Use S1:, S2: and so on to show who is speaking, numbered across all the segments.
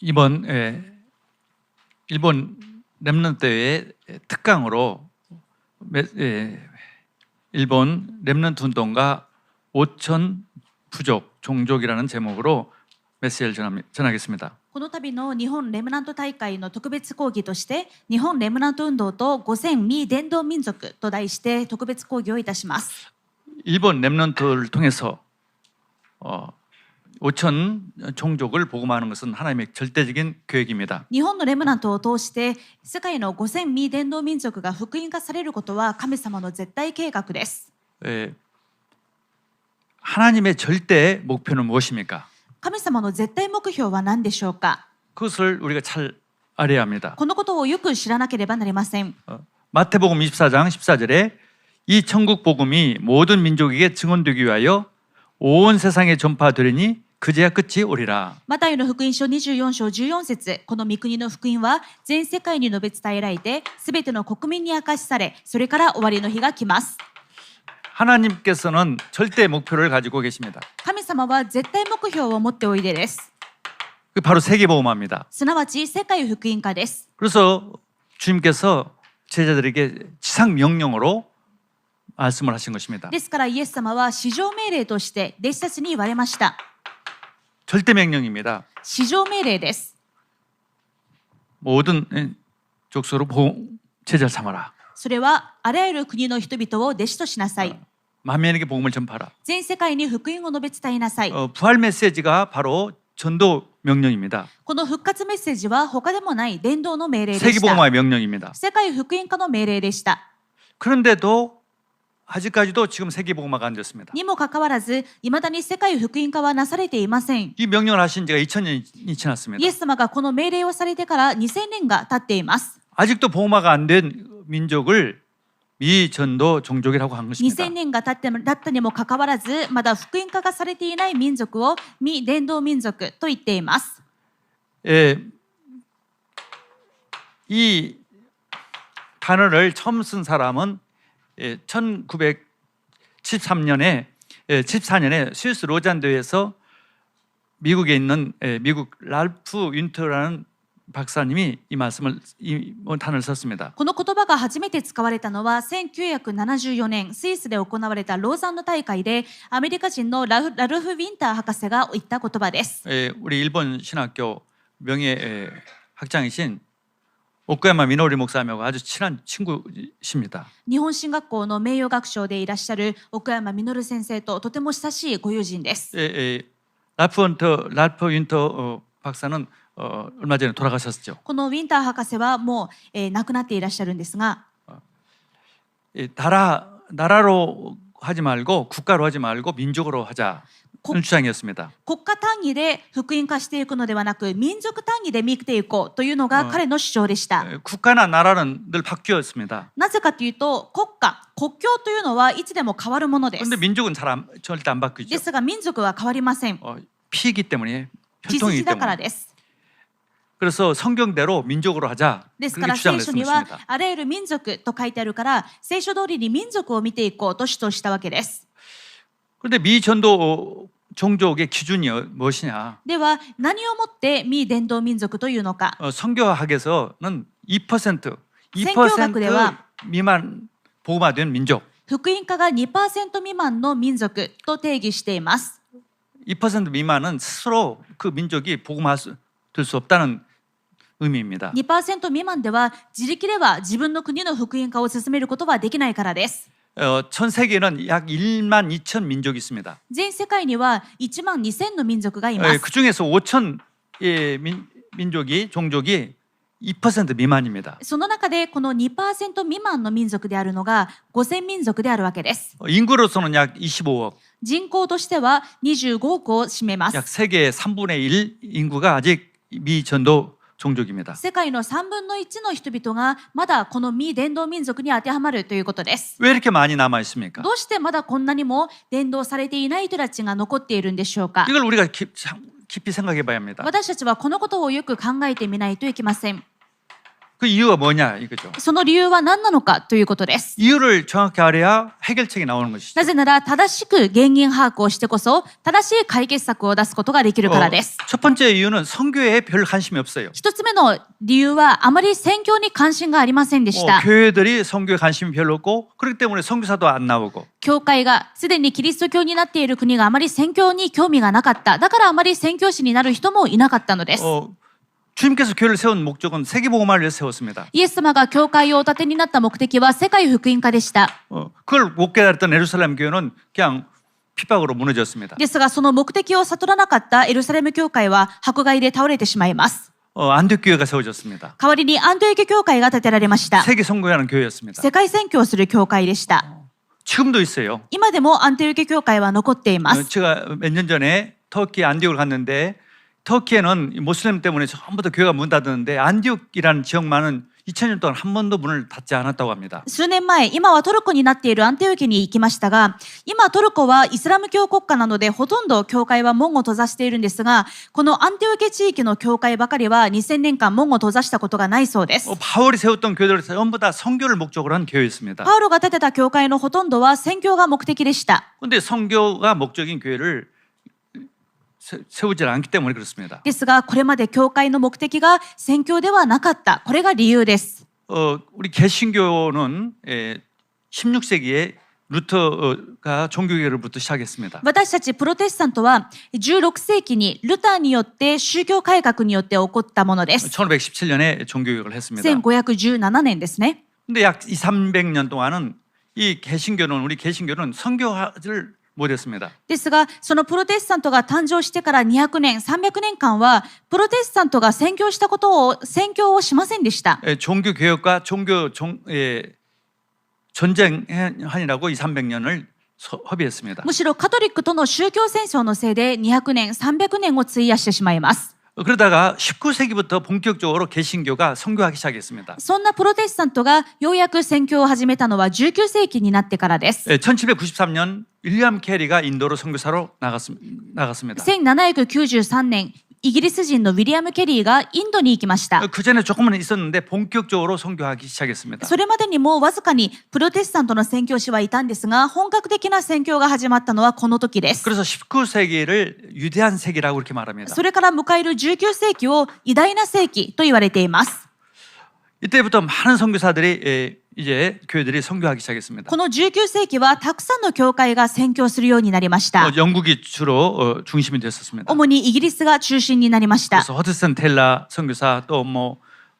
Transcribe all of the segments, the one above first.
S1: 이번 일본 렘넌트의 특강으로 일본 렘넌트 운동가 5천 부족 종족이라는 제목으로 메시지를 전하겠습니다.
S2: この度の日本レムナント大会の特別講義として日本レムナント運動と5000未伝道民族と題して特別講義をいたします。
S1: 일본 렘넌트를 통해서 5천 종족을 복음하는 것은 하나님의 절대적인 계획입니다.
S2: 日本のレムナントを通して世界の5000未伝道民族が福音化されることは神様の絶対計画です。
S1: 하나님의 절대 목표는 무엇입니까?
S2: 神様の絶対目標は何でしょうか。
S1: 그것을 우리가 잘 알아야 합니다.
S2: このことをよく知らなければなりません。
S1: 마태복음 24장 14절에 이 천국 복음이 모든 민족에게 증언되기 위하여 온 세상에 전파되리니 그제야 끝이 오리라.
S2: マタイの福音書24章14節、この御国の福音は全世界に述べ伝えられて、すべての国民に明かしされ、それから終わりの日が来ます。
S1: 하나님께서는 절대 목표를 가지고 계십니다.
S2: 神様は絶対目標を持っておいでです。
S1: 그 바로 세계복음화입니다.
S2: すなわち世界福音化です。
S1: 그래서 주님께서 제자들에게 지상 명령으로 말씀을 하신 것입니다.
S2: ですからイエス様は至上命令として弟子たちに言われました。
S1: 절대 명령입니다.
S2: 至上命令です。
S1: 모든 족속으로 제자를 삼아라.
S2: それはあらゆる国の人々を弟子としなさい。
S1: 만민에게 복음을 전파하라.
S2: 全世界に福音を述べ伝えなさい。
S1: 부활 메시지가 바로 전도 명령입니다.
S2: この復活メッセージは他でもない伝道の命令でした。
S1: 세계복음화의 명령입니다.
S2: 世界福音化の命令でした。
S1: 그런데도 아직까지도 지금 세계복음화가 안 됐습니다.
S2: にもかかわらず、いまだに世界福音化はなされていません。
S1: 이 명령을 하신 지가 2000년이 지났습니다.
S2: イエス様がこの命令をされてから2000年が経っています。
S1: 아직도 복음화가 안 된 민족을 미전도 종족이라고 한 것입니다.
S2: 2000年が経ったにもかかわらず、まだ福音化がされていない民族を未伝道民族と言っています。
S1: 이 단어를 처음 쓴 사람은 1973년에 74년에 스위스 로잔 대회에서 미국에 있는 미국 랄프 윈터라는 박사님이 이 단어를 썼습니다.
S2: この言葉が初めて使われたのは1974年スイスで行われたローザンヌ大会でアメリカ人のラルフ・ウィンター博士が言った言葉です。
S1: 우리 일본 신학교 명예 학장이신 오카야마 미노리 목사님하고 아주 친한 친구십니다.
S2: 日本神学校の名誉学長でいらっしゃる岡山実先生ととても親しいご友人です。
S1: 랄프 윈터 박사는 얼마 전에 돌아가셨죠.
S2: このウィンター博士はもう、亡くなっていらっしゃるんですが、
S1: 나라로 하지 말고 국가로 하지 말고 민족으로 하자는 주장이었습니다.
S2: 国家単位で福音化していくのではなく民族単位で見ていこうというのが彼の主張でした。
S1: 국가나 나라는 늘 바뀌었습니다.
S2: なぜかというと国境というのはいつでも変わるものです。
S1: 그런데 민족은 절대 안 바뀌죠.
S2: ですが民族は変わりません。
S1: 피이기 때문에
S2: 血
S1: 혈통이기
S2: 筋だから
S1: 때문에.
S2: です。
S1: 그래서 성경대로 민족으로 하자.
S2: ですか
S1: 그렇게
S2: ら聖
S1: 주장을
S2: 書には
S1: 했습니다.
S2: あらゆる民族と書いてあるから聖書通りに民族を見ていこうと主張したわけです。
S1: 그런데 미전도 종족의 기준이 무엇이냐?
S2: では何をもって未伝道民族というのか。
S1: 성교학에서는 2%
S2: 宣教学では
S1: 미만 복음화된 민족.
S2: 福音化が 2% 未満の民族と定義しています。
S1: 2% 미만은 스스로 그 민족이 복음화될 수 없다는 의미입니다.
S2: 2% 未満では自力では自分の国の福音化を進めることはできないからです。
S1: 전 세계에는 약 1만 2천 민족이 있습니다.
S2: 全世界には1万2000の民族がいます。
S1: 그 중에서 5천 종족이 2% 미만입니다.
S2: その中でこの 2% 未満の民族であるのが5000民族であるわけです。
S1: 인구로서는 약 25억.
S2: 人口としては25億を占めま
S1: 약
S2: す。
S1: 세계의 3분의 1 인구가 아직 미전도 종족입니다.
S2: 世界の3分の1の人々がまだこの未伝道民族に当てはまるということです。
S1: 왜 이렇게 많이 남아 있습니까?
S2: どうしてまだこんなにも伝道されていない人たちが残っているんでしょうか。
S1: 이걸 우리가 깊이 생각해 봐야 합니다.
S2: 私たちはこのことをよく考えてみないといけません。
S1: 그 이유가 뭐냐 이거죠.
S2: その理由は何なのかということです。
S1: 이유를 정확히 알아야 해결책이 나오는 것이죠.
S2: なぜなら正しく原因把握をしてこそ正しい解決策を出すことができるからです。
S1: 첫 번째 이유는 선교에 별 관심이 없어요.
S2: 一つ目の理由はあまり宣教に関心がありませんでした。
S1: 교회들이 선교에 관심이 별로 없고 그렇기 때문에 선교사도 안 나오고
S2: 教会がすでにキリスト教になっている国があまり宣教に興味がなかった。だからあまり宣教師になる人もいなかったのです。
S1: 주님께서 교회를 세운 목적은 세계복음화를 위해서 세웠습니다.
S2: イエス様が教会をお立てになった目的は世界福音化でした。
S1: 그걸 못 깨달았던 예루살렘 교회는 그냥 핍박으로 무너졌습니다.
S2: ですがその目的を悟らなかったエルサレム教会は迫害で倒れてしまいます。
S1: 안디옥 교회가 세워졌습니다.
S2: 代わりにアントエケ教会が建てられました。
S1: 세계 선교하는 교회였습니다.
S2: 世界宣教する教会でした。
S1: 지금도 있어요.
S2: 今でもアントエケ教会は残っています。
S1: 제가 몇 년 전에 터키 안디옥을 갔는데 터키에는 모슬렘 때문에 전부 다 교회가 문 닫았는데 안디옥이라는 지역만은 2000년 동안 한 번도 문을 닫지 않았다고 합니다.
S2: 数年前、今はトルコになっているアンテオケに行きましたが、今トルコはイスラム教国家なのでほとんど教会は門を閉ざしているんですが、このアンテオケ地域の教会ばかりは2000年間門を閉ざしたことがないそうです。
S1: 바울이 세웠던 교회들은 전부 다 선교를 목적으로 한 교회였습니다.
S2: パウロが建てた教会のほとんどは宣教が目的でした。
S1: 그런데 선교가 목적인 교회를 세우지 않기 때문에 그렇습니다.
S2: ですが、これまで教会の目的が宣教ではなかった。これが理由です。
S1: 우리 개신교는 16세기에 루터가 종교개혁부터 시작했습니다.
S2: 私たちプロテスタントは16世紀にルターによって宗教改革によって起こったものです。
S1: 1517년에 종교개혁을 했습니다.
S2: 1517年ですね。
S1: 근데 약 200~300년 동안은 이 개신교는 우리 개신교는 선교를 못했습니다.
S2: ですが、そのプロテスタントが誕生してから200年、300年間は、プロテスタントが宣教をしませんでした。
S1: 종교 개혁과 전쟁하니라고 200~300년을 허비했습니다.
S2: むしろカトリックとの宗教戦争のせいで200年、300年を費やしてしまいます。
S1: 그러다가 19세기부터 본격적으로 개신교가 선교하기 시작했습니다.
S2: そんなプロテスタントがようやく宣教を始めたのは19世紀になってからです。
S1: 1793년 윌리엄 캐리가 인도로 선교사로 나갔습니다.
S2: 1793年、イギリス人のウィリアム・ケリーがインドに行きました。
S1: 그 전에 조금은 있었는데 본격적으로 선교하기 시작했습니다.
S2: それまでにもわずかにプロテスタントの宣教師はいたんですが、本格的な宣教が始まったのはこの時です。
S1: 그래서 19세기를 위대한 세기라고 그렇게 말합니다.
S2: それから迎える19世紀を偉大な世紀と言われています。
S1: 이때부터 많은 선교사들이 이제 교회들이 선교하기 시작했습니다.
S2: この19世紀はたくさんの教会が宣教するようになりました。
S1: 영국이主로 중심이 됐었습니다.
S2: 主にイギリスが中心になりました。
S1: 그래서 허드슨 텔라 선교사 또 뭐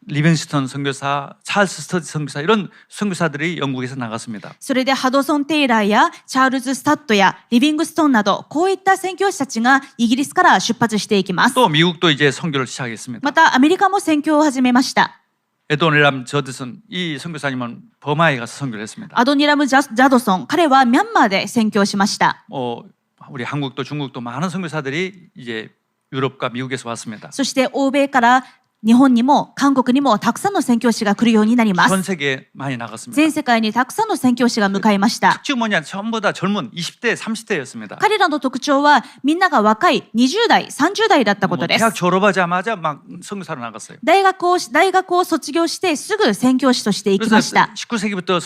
S1: 리빙스턴 선교사, 찰스 스터디 선교사 이런 선교사들이 영국에서 나갔습니다.
S2: それでハドソン・テイラーやチャールズ・スタッドやリビングストンなどこういった宣教師たちがイギリスから出発していきます。
S1: 또 미국도 이제 선교를 시작했습니다.
S2: またアメリカも宣教を始めました。
S1: 에드워드 저드슨 이 선교사님은 버마에 가서 선교를 했습니다.
S2: アドニラム・ジャドソン、彼はミャンマーで宣教しました。
S1: 우리 한국도 중국도 많은 선교사들이 이제 유럽과 미국에서 왔습니다.
S2: そして欧米から日本にも韓国にもたくさんの宣教師が来るようになります。
S1: 전 세계에 많이 나갔습니다.
S2: 全世界にたくさんの宣教師が向かいました。
S1: 특징은 뭐냐? 전부 다 젊은 20대, 30대였습니다.
S2: 彼らの特徴はみんなが若い20代、30代だったことです。
S1: 대학 졸업하자마자 막 선교사로 나갔어요.
S2: 大学を卒業してすぐ宣教師として行きまし
S1: 그래서
S2: た。
S1: 19세기부터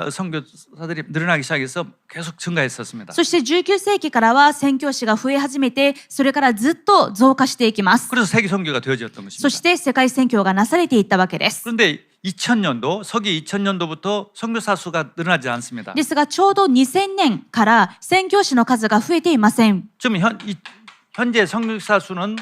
S1: 선교사들이 늘어나기 시작해서 계속 증가했었습니다.
S2: そして19世紀からは宣教師が増え始めて、それからずっと増加していきます。
S1: 그래서 세계 선교가 되어졌던 것입니다.
S2: そして世界宣教がなされていったわけです。
S1: 그런데 2000년도 서기 2000년도부터 선교사 수가 늘어나지 않습니다.
S2: ですがちょうど2000年から宣教師の数が増えていません。
S1: 지금 현재 선교사 수는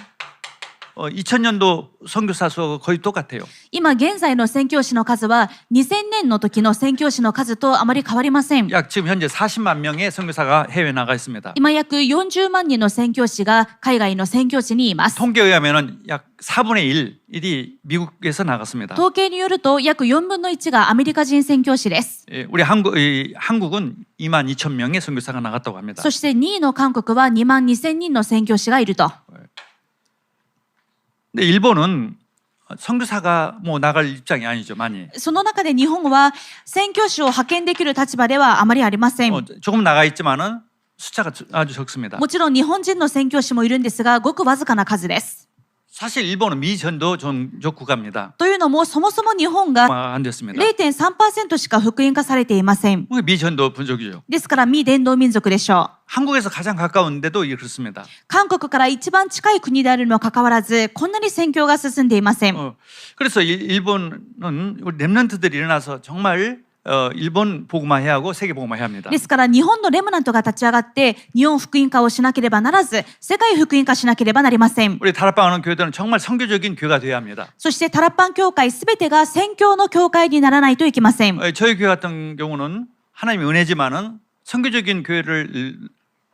S1: 2000년도 선교사 수가 거의 똑같아요.
S2: 今現在の宣教師の数は2000年の時の宣教師の数とあまり変わりません。
S1: 약 지금 현재 40만 명의 선교사가 해외에 나가 있습니다.
S2: 今約40万人の宣教師が海外の宣教師にいます。
S1: 통계에 의하면 약 4분의 1이 미국에서 나갔습니다.
S2: 統計によると約4分の1がアメリカ人宣教師です。
S1: 우리 한국은 2만 2천 명의 선교사가 나갔다고 합니다.
S2: そして2位の韓国は2万2000人の宣教師がいると。
S1: 근데 일본은 선교사가 뭐 나갈 입장이 아니죠, 많이.
S2: その中で日本は宣教師を派遣できる立場ではあまりありません。
S1: 조금 나가 있지만은 숫자가 아주 적습니다.
S2: もちろん日本人の宣教師もいるんですが、ごくわずかな数です。
S1: 사실 일본은 미전도 종족 국가입니다.
S2: というのも、そもそも日本が
S1: 안 됐습니다.
S2: 0.3% しか福音化されていません。
S1: 미전도 분족이죠.
S2: ですから未伝道民族でしょう。
S1: 한국에서 가장 가까운데도 그렇습니다.
S2: 韓国から一番近い国であるにもかかわらず、こんなに宣教が進んでいません。
S1: 그래서 일본은 우리 렘넌트들이 일어나서 정말 일본 복음화해야 하고 세계 복음화해야 합니다.
S2: ですから日本のレムナントが立ち上がって日本福音化をしなければならず、世界福音化しなければなりません。
S1: 우리 다락방하는 교회들은 정말 선교적인 교회가 되어야 합니다.
S2: そしてタラッパン教会すべてが宣教の教会にならないといけません。
S1: 저희 교회 같은 경우는 하나님의 은혜지만은 선교적인 교회를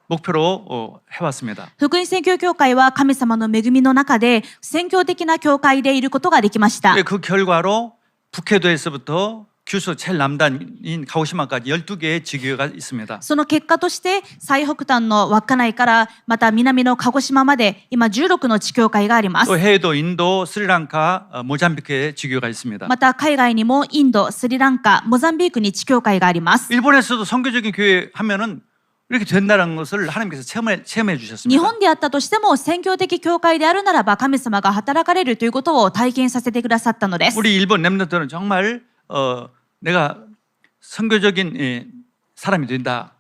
S1: 목표로 해왔습니다.
S2: 福音宣教教会は神様の恵みの中で宣教的な教会でいることができました。
S1: 그 결과로 북해도에서부터 규수 제일 남단인 가오시마까지 12개의 지교회가 있습니다.
S2: その結果として最北端の稚内からまた南の鹿児島まで今16の地教会があります。
S1: 또 해외도 인도, 스리랑카, 모잠비크에 지교회가 있습니다.
S2: また海外にもインド、スリランカ、モザンビークに地教会があります。
S1: 일본에서도 선교적인 교회 하면은 이렇게 된다는 것을 하나님께서 체험해
S2: 日
S1: 주셨습니다.
S2: 本であったとしても宣教的教会であるならば神様が働かれるということを体験させてくださったのです。
S1: 우리 일본 렘넌트는 정말 내가 선교적인 사람이 된다.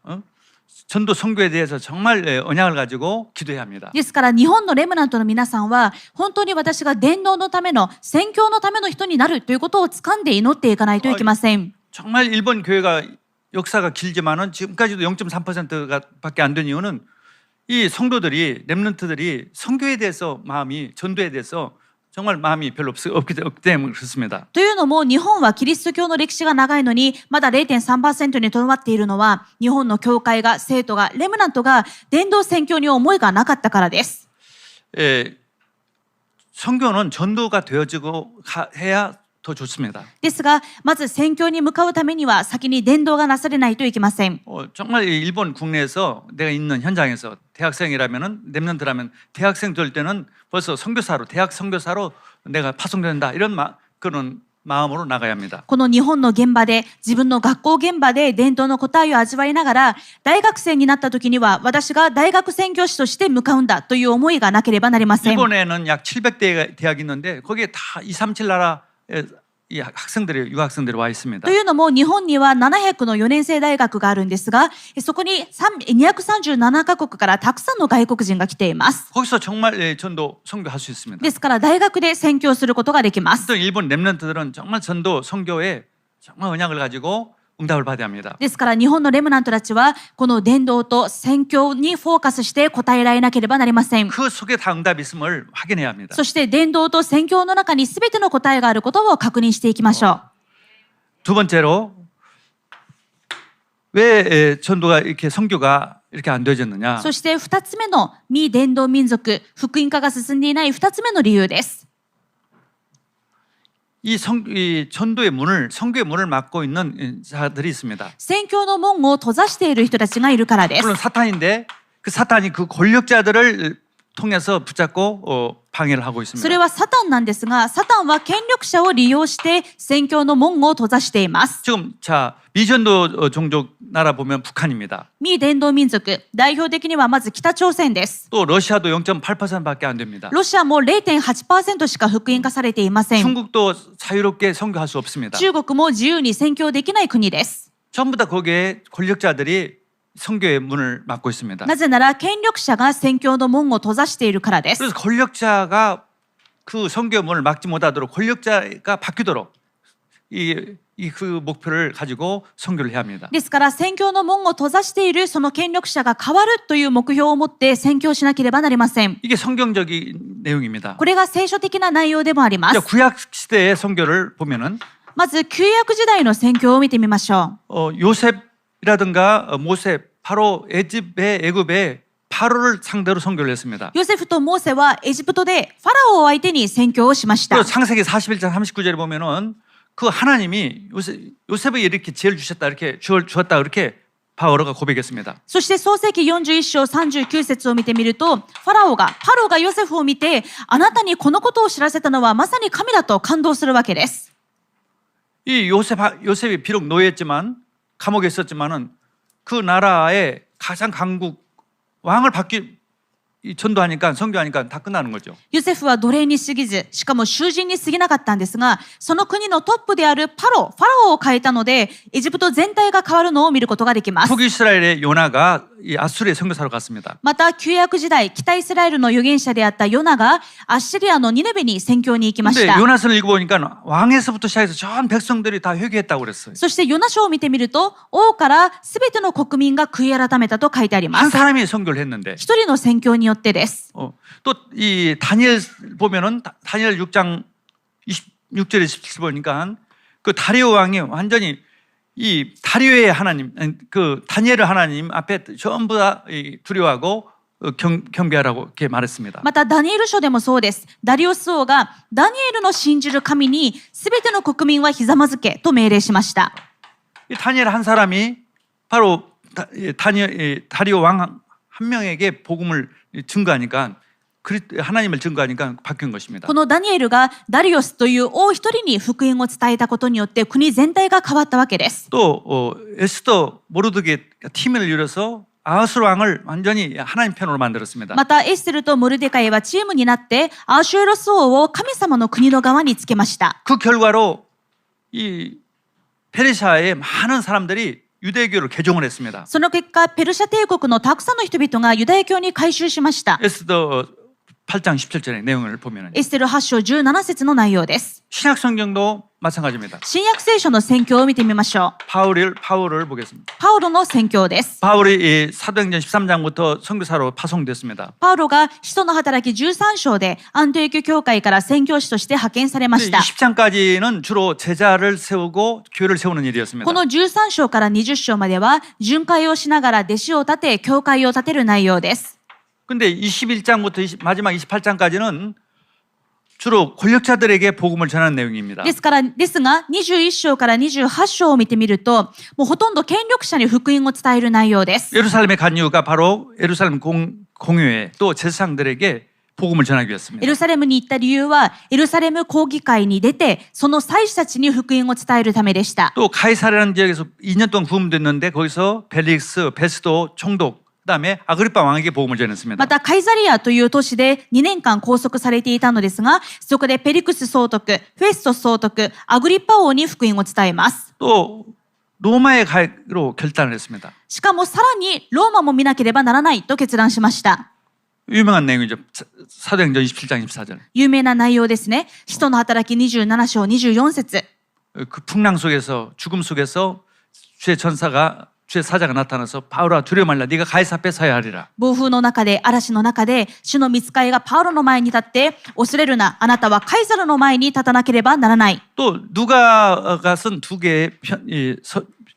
S1: 전도 선교에 대해서 정말 언약을 가지고 기도해야 합니다.
S2: ですから日本のレムナントの皆さんは本当に私が伝道のための宣教のための人になるということを掴んで祈っていかないといけません。
S1: 정말 일본 교회가 역사가 길지만은 지금까지도 0.3%가 밖에 안 된 이유는 이 성도들이 렘넌트들이 선교에 대해서 마음이 전도에 대해서 정말 마음이 별로 없기 때문에 그렇습니다.
S2: というのも日本はキリスト教の歴史が長いのにまだ 0.3% にとどまっているのは日本の教会が生徒がレムナントが伝道宣教に思いがなかったからです。
S1: 선교는 전도가 되어지고 해야 더 좋습니다.
S2: ですがまず宣教に向かうためには先に伝道がなされないといけません。
S1: 정말 일본 국내에서 내가 있는 현장에서 대학생이라면은 렘넌트라면 대학생 될 때는 벌써 선교사로 대학 선교사로 내가 파송된다 이런 그런 마음으로 나가야 합니다.
S2: この日本の現場で自分の学校現場で伝統の答えを味わいながら大学生になった時には私が大学宣教師として向かうんだという思いがなければなりません。
S1: 일본에는 약 700대 대학이 있는데 거기에 다 237 나라의 이 학생들이 유학생들이 와 있습니다.
S2: というのも日本には700の4年生大学があるんですがそこに237カ国からたくさんの外国人が来ています。
S1: 거기서 정말 전도 선교할 수 있습니다.
S2: ですから大学で宣教することができます。
S1: 또 일본 렘넌트들은 정말 전도 선교에 정말 언약을 가지고 응답을 받아야 합니다.
S2: ですから日本のレムナントたちはこの伝道と宣教にフォーカスして答えられなければなりません。
S1: 그 속에 다 응답이 있음을 확인해야 합니다.
S2: そして伝道と宣教の中に全ての答えがあることを確認していきましょう。
S1: 두 번째로 왜 전도가 이렇게 선교가 이렇게 안 되어졌느냐?
S2: そして2つ目の未伝道民族福音化が進んでいない2つ目の理由です。
S1: 이 전도의 문을 선교의 문을 막고 있는 자들이 있습니다.
S2: 宣教の門を閉ざしている人たちがいるからです。
S1: 물론 사탄인데 그 사탄이 그 권력자들을 통해서 붙잡고 방해를 하고
S2: そ
S1: 있습니다.
S2: れはサタンなんですが、サタンは権力者を利用して宣教の門を閉ざしています。
S1: 지금 자 미전도 종족 나라 보면 북한입니다.
S2: 未伝道民族、代表的にはまず北朝鮮です。
S1: 또 러시아도 0.8%밖에 안 됩니다.
S2: ロシアも 0.8% しか福音化されていません。
S1: 중국도 자유롭게 선교할 수 없습니다.
S2: 中国も自由に宣教できない国です。
S1: 전부 다 거기에 권력자들이 선교의 문을 막고 있습니다.
S2: なぜなら権力者が宣教の門を閉ざしているからです。
S1: 그래서 권력자가 그 선교의 문을 막지 못하도록 권력자가 바뀌도록 그 목표를 가지고 선교를 해야 합니다.
S2: ですから宣教の門を閉ざしているその権力者が変わるという目標を持って宣教しなければなりません。
S1: 이게 성경적인 내용입니다.
S2: これが聖書的な内容でもありま
S1: 자,
S2: す。
S1: 구약 시대의 선교를 보면은
S2: まず旧約時代の宣教を見てみましょう。
S1: 요셉이라든가 모세, 바로 애굽의 파로를 상대로 선교를 했습니다.
S2: ヨセフとモーセはエジプトでファラオを相手に宣教をしました。
S1: 또 창세기 41장 39절에 보면은 그 하나님이 요셉에게 이렇게 지혜를 주셨다, 이렇게 주었다, 이렇게 바오로가 고백했습니다.
S2: そして創世記41章39節を見てみると、ファローがヨセフを見て、あなたにこのことを知らせたのはまさに神だと感動するわけです。
S1: 이 요셉이 비록 노예였지만 감옥에 있었지만은 그 나라의 가장 강국 왕을 이 전도하니까 선교하니까 다 끝나는 거죠.
S2: ヨセフは奴隷に過ぎず、しかも囚人に過ぎなかったんですが、その国のトップであるファラオを変えたので、エジプト全体が変わるのを見ることができます。
S1: 북이스라엘의 요나가 이 아수르의 선교사로 갔습니다.
S2: また、旧約時代、北イスラエルの預言者であったヨナが、アッシリアのニネベに宣教に行きまし
S1: 근데
S2: た。
S1: 요나서를 읽어보니까 왕에서부터 시작해서 전 백성들이 다 회개했다고 그랬어요.
S2: そしてヨナ書を見てみると、王からすべての国民が悔い改めたと書いてありま
S1: 한
S2: す。
S1: 사람이 선교를 했는데
S2: 一人の宣教によってです。
S1: 또 이 다니엘 보면은 다니엘 6장 26절에 17절 보니까 그 다리오 왕이 완전히 이 다리오의 하나님, 그 다니엘의 하나님 앞에 전부 다 두려워하고 경배하라고 이렇게 말했습니다.
S2: また、ダニエル書でもそうです。ダリオス王がダニエルの信じる神にすべての国民はひざまずけと命令しました。
S1: 이 다니엘 한 사람이 바로 다리오 왕 한 명에게 복음을 증거하니까 하나님을 증거하니까 바뀐 것입니다.
S2: このダニエルがダリオスという王一人に福音を伝えたことによって国全体が変わったわけです。
S1: 또 에스더 모르드게 팀을 이뤄서 아하스 왕을 완전히 하나님 편으로 만들었습니다.
S2: またエステルとモルデカイはチームになってアーシュエロス王を神様の国の側につけました。
S1: 그 결과로 이 페르시아의 많은 사람들이 유대교를 개종을 했습니다.
S2: その結果、ペルシャ帝国のたくさんの人々がユダヤ教に改宗しました。
S1: 에스더 8장 17절의 내용을 보면은
S2: エステル8章17節の内容です。
S1: 신약 성경도 마찬가지입니다.
S2: 新約聖書の宣教を見てみましょう。
S1: 바울을 보겠습니다.
S2: パウロの宣教です。
S1: 바울이 이 사도행전 13장부터 선교사로 파송됐습니다.
S2: パウロが使徒の働き13章でアンテオキ教会から宣教師として派遣されました。
S1: 20장까지는 주로 제자를 세우고 교회를 세우는 일이었습니다.
S2: この13章から20章までは巡回をしながら弟子を立て、教会を立てる内容です。
S1: 근데 21장부터 마지막 28장까지는 주로 권력자들에게 복음을 전하는 내용입니다.
S2: ですが21章から28章を見てみると、もうほとんど権力者に福音を伝える内容です。
S1: 예루살렘에 간 이유가 바로 예루살렘 공회에 또 제사장들에게 복음을 전하기
S2: エ
S1: 위해서입니다.
S2: ルサレムに行った理由は、エルサレム公議会に出て、その祭司たちに福音を伝えるためでした。
S1: 또 가이사라는 지역에서 2년 동안 구금됐는데 거기서 벨릭스, 베스도 총독 그다음에 아그리파 왕에게 복음을 전했습니다.
S2: また、カイザリアという都市で2年間拘束されていたのですが、そこでペリクス総督、フェスト総督、アグリッパ王に福音を伝えます。
S1: 또 로마에 가기로 결단을 했습니다.
S2: しかもさらにローマも見なければならないと決断しました。
S1: 유명한 내용이죠. 사도행전 27장 24절.
S2: 有名な内容ですね。使徒の働き27章24節。
S1: 그 풍랑 속에서 죽음 속에서 주의 사자가 나타나서 바울아 두려워 말라 네가 가이사 앞에 서야 하리라.
S2: 暴風の中で、嵐の中で、主の御使いがパウロの前に立って、恐れるな、あなたはカイサルの前に立たなければならない。
S1: 또 누가가 쓴 두 개의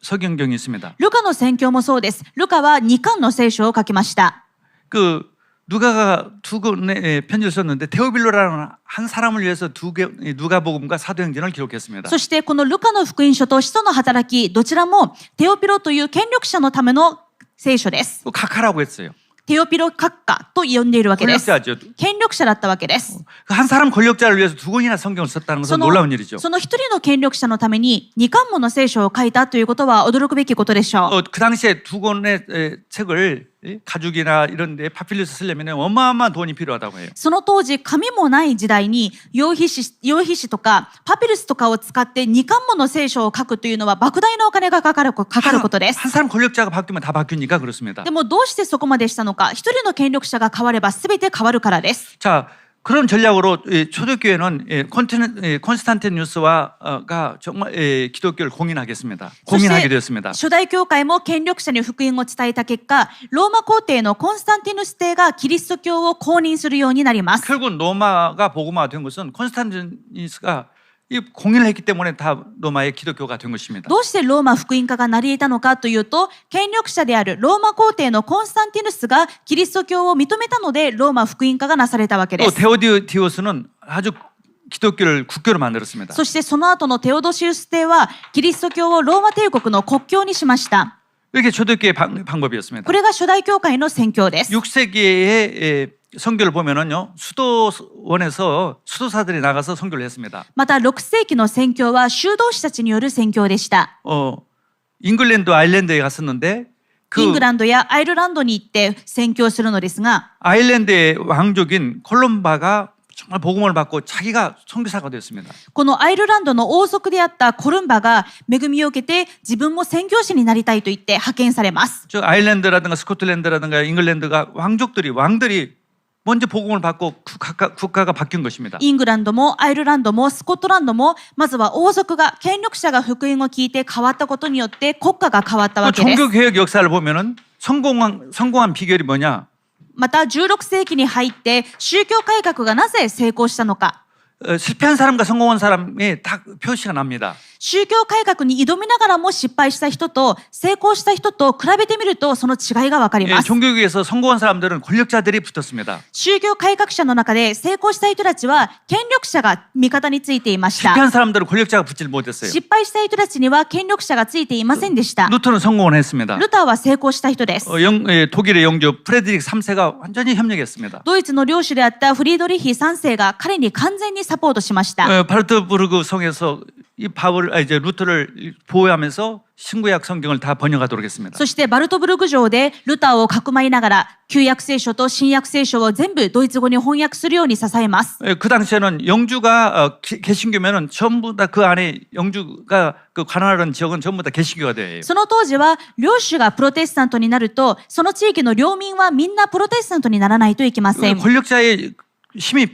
S1: 서경경이 있습니다.
S2: ルカの宣教もそうです。ルカは2巻の聖書を書きました。
S1: 그 누가가 두 권의 편지를 썼는데 데오빌로라는 한 사람을 위해서 누가복음과 사도행전을 기록했습니다.
S2: そしてこのルカの福音書と使徒の働き、どちらもテオピロという権力者のための聖書です。
S1: 또 각하라고 했어요.
S2: テオピロ閣下と呼んでいるわけです。
S1: 권력자죠.
S2: 権力者だったわけです。
S1: 한 사람 권력자를 위해서 두 권이나 성경을 썼다는 것은 놀라운 일이죠.
S2: その一人の権力者のために2巻もの聖書を書いたということは驚くべきことでしょう。
S1: 그 당시에 두 권의 책을 가죽이나 이런 데 파필루스 쓰려면 어마어마한 돈이 필요하다고 해요.
S2: その当時、紙もない時代に、羊皮紙とかパピルスとかを使って2巻もの聖書を書くというのは莫大なお金がかかることです。
S1: 한 사람 권력자가 바뀌면 다 바뀌니까 그렇습니다.
S2: でもどうしてそこまでしたのか、一人の権力者が変われば全て変わるからです。
S1: 자, 그런 전략으로 초대교회는 콘스탄티누스가 정말 기독교를 공인하게 되었습니다.
S2: 初代教会も権力者に福音を伝えた結果、ローマ皇帝のコンスタンティヌス帝がキリスト教を公認するようになります。
S1: 결국 로마가 복음화된 것은 콘스탄티누스가 이 공인을 했기 때문에 다 로마의 기독교가 된 것입니다.
S2: どうしてローマ福音化が成り得たのかというと、権力者であるローマ皇帝のコンスタンティヌスがキリスト教を認めたので、ローマ福音化がなされたわけで
S1: 또
S2: す。
S1: 데오디오스는 아주 기독교를 국교로 만들었습니다.
S2: そしてその後のテオドシウス帝はキリスト教をローマ帝国の国教にしました。
S1: 이게 초대교회의 방법이었습니다.
S2: これが初代教会の宣教です。
S1: 6세기의 선교를 보면은요, 수도원에서 수도사들이 나가서 선교를 했습니다.
S2: また6世紀の宣教は修道士たちによる宣教でした。
S1: 잉글랜드, 아일랜드에 갔었는데 그
S2: イングランドやアイルランドに行って宣教するのですが、
S1: 아일랜드의 왕족인 콜롬바가 정말 복음을 받고 자기가 선교사가 됐습니다.
S2: このアイルランドの王族であったコルンバが恵みを受けて自分も宣教師になりたいと言って派遣されます。
S1: 저 아일랜드라든가 스코틀랜드라든가 잉글랜드가 왕들이 먼저 복음을 받고 국가가 바뀐 것입니다.
S2: イングランドもアイルランドもスコットランドもまずは王族が権力者が福音を聞いて変わったことによって国家が変わったわけです。
S1: 종교 개혁 역사를 보면은 성공한 비결이 뭐냐?
S2: また16世紀に入って宗教改革がなぜ成功したのか。
S1: 실패한 사람과 성공한 사람이 다 표시가 납니다.
S2: 宗教改革に挑みながらも失敗した人と成功した人と比べてみるとその違いがわかります。
S1: 종교계에서 성공한 사람들은 권력자들이 붙었습니다.
S2: 宗教改革者の中で成功した人たちは権力者が味方についていました。
S1: 실패한 사람들은 권력자가 붙질 못했어요.
S2: 失敗した人たちには権力者がついていませんでした。
S1: 루터는 성공을 했습니다.
S2: ルターは成功した人です。
S1: 독일의 영주 프레드릭 3세가 완전히 협력했습니다.
S2: ドイツの領主であったフリードリヒ3世が彼に完全にサポートしました。
S1: 바르트부르크 성에서 이 루터를 보호하면서 신구약 성경을 다 번역하도록 했습니다.
S2: そしてバルトブルク城でルターをかくまいながら旧約聖書と新約聖書を全部ドイツ語に翻訳するように支えます。
S1: 그 당시에는 영주가 개신교면은 전부 다 그 안에 영주가 그 관할하는 지역은 전부 다 개신교가 돼요.
S2: その当時は領主がプロテスタントになるとその地域の領民はみんなプロテスタントにならないといけません。
S1: 권력자의 힘이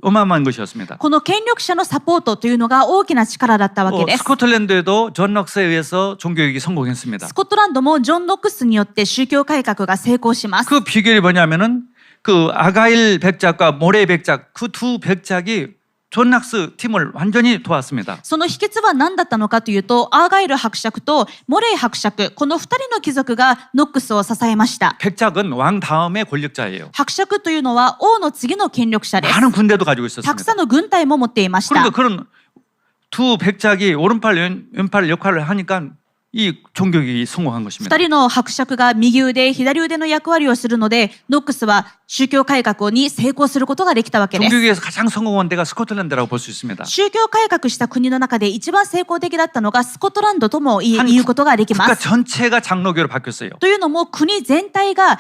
S1: 어마어마한 것이었습니다.
S2: この権力者のサポートというのが大きな力だったわけです。
S1: 스코틀랜드에도 존 럭스에 의해서 종교개혁이 성공했습니다.
S2: スコットランドもジョン・ノックスによって宗教改革が成功します。
S1: 그 비결이 뭐냐면은 그 아가일 백작과 모레 백작 그 두 백작이 존 락스 팀을 완전히 도왔습니다.
S2: その秘訣は何だったのかというと、アーガイル伯爵とモレイ伯爵、この2人の貴族がノックスを支えました。
S1: 백작은 왕 다음의 권력자예요.
S2: 伯爵というのは王の次の権力者です。
S1: 많은 군대도 가지고
S2: たく
S1: 있었습니다.
S2: さんの軍隊も持っていました。
S1: 그러니까 그런 두 백작이 오른팔 왼팔 역할을 하니까 이 종교개혁이 성공한 것입니다.
S2: 2人の伯爵が右腕、左腕の役割をするので、ノックスは宗教改革に成功することができたわけです。
S1: 종교개혁에서 가장 성공한 데가 스코틀랜드라고 볼 수 있습니다.
S2: 宗教改革した国の中で一番成功的だったのがスコットランドとも言うことができま
S1: 국가
S2: す。
S1: 전체가 장로교로 바뀌었어요.
S2: というのも国全体が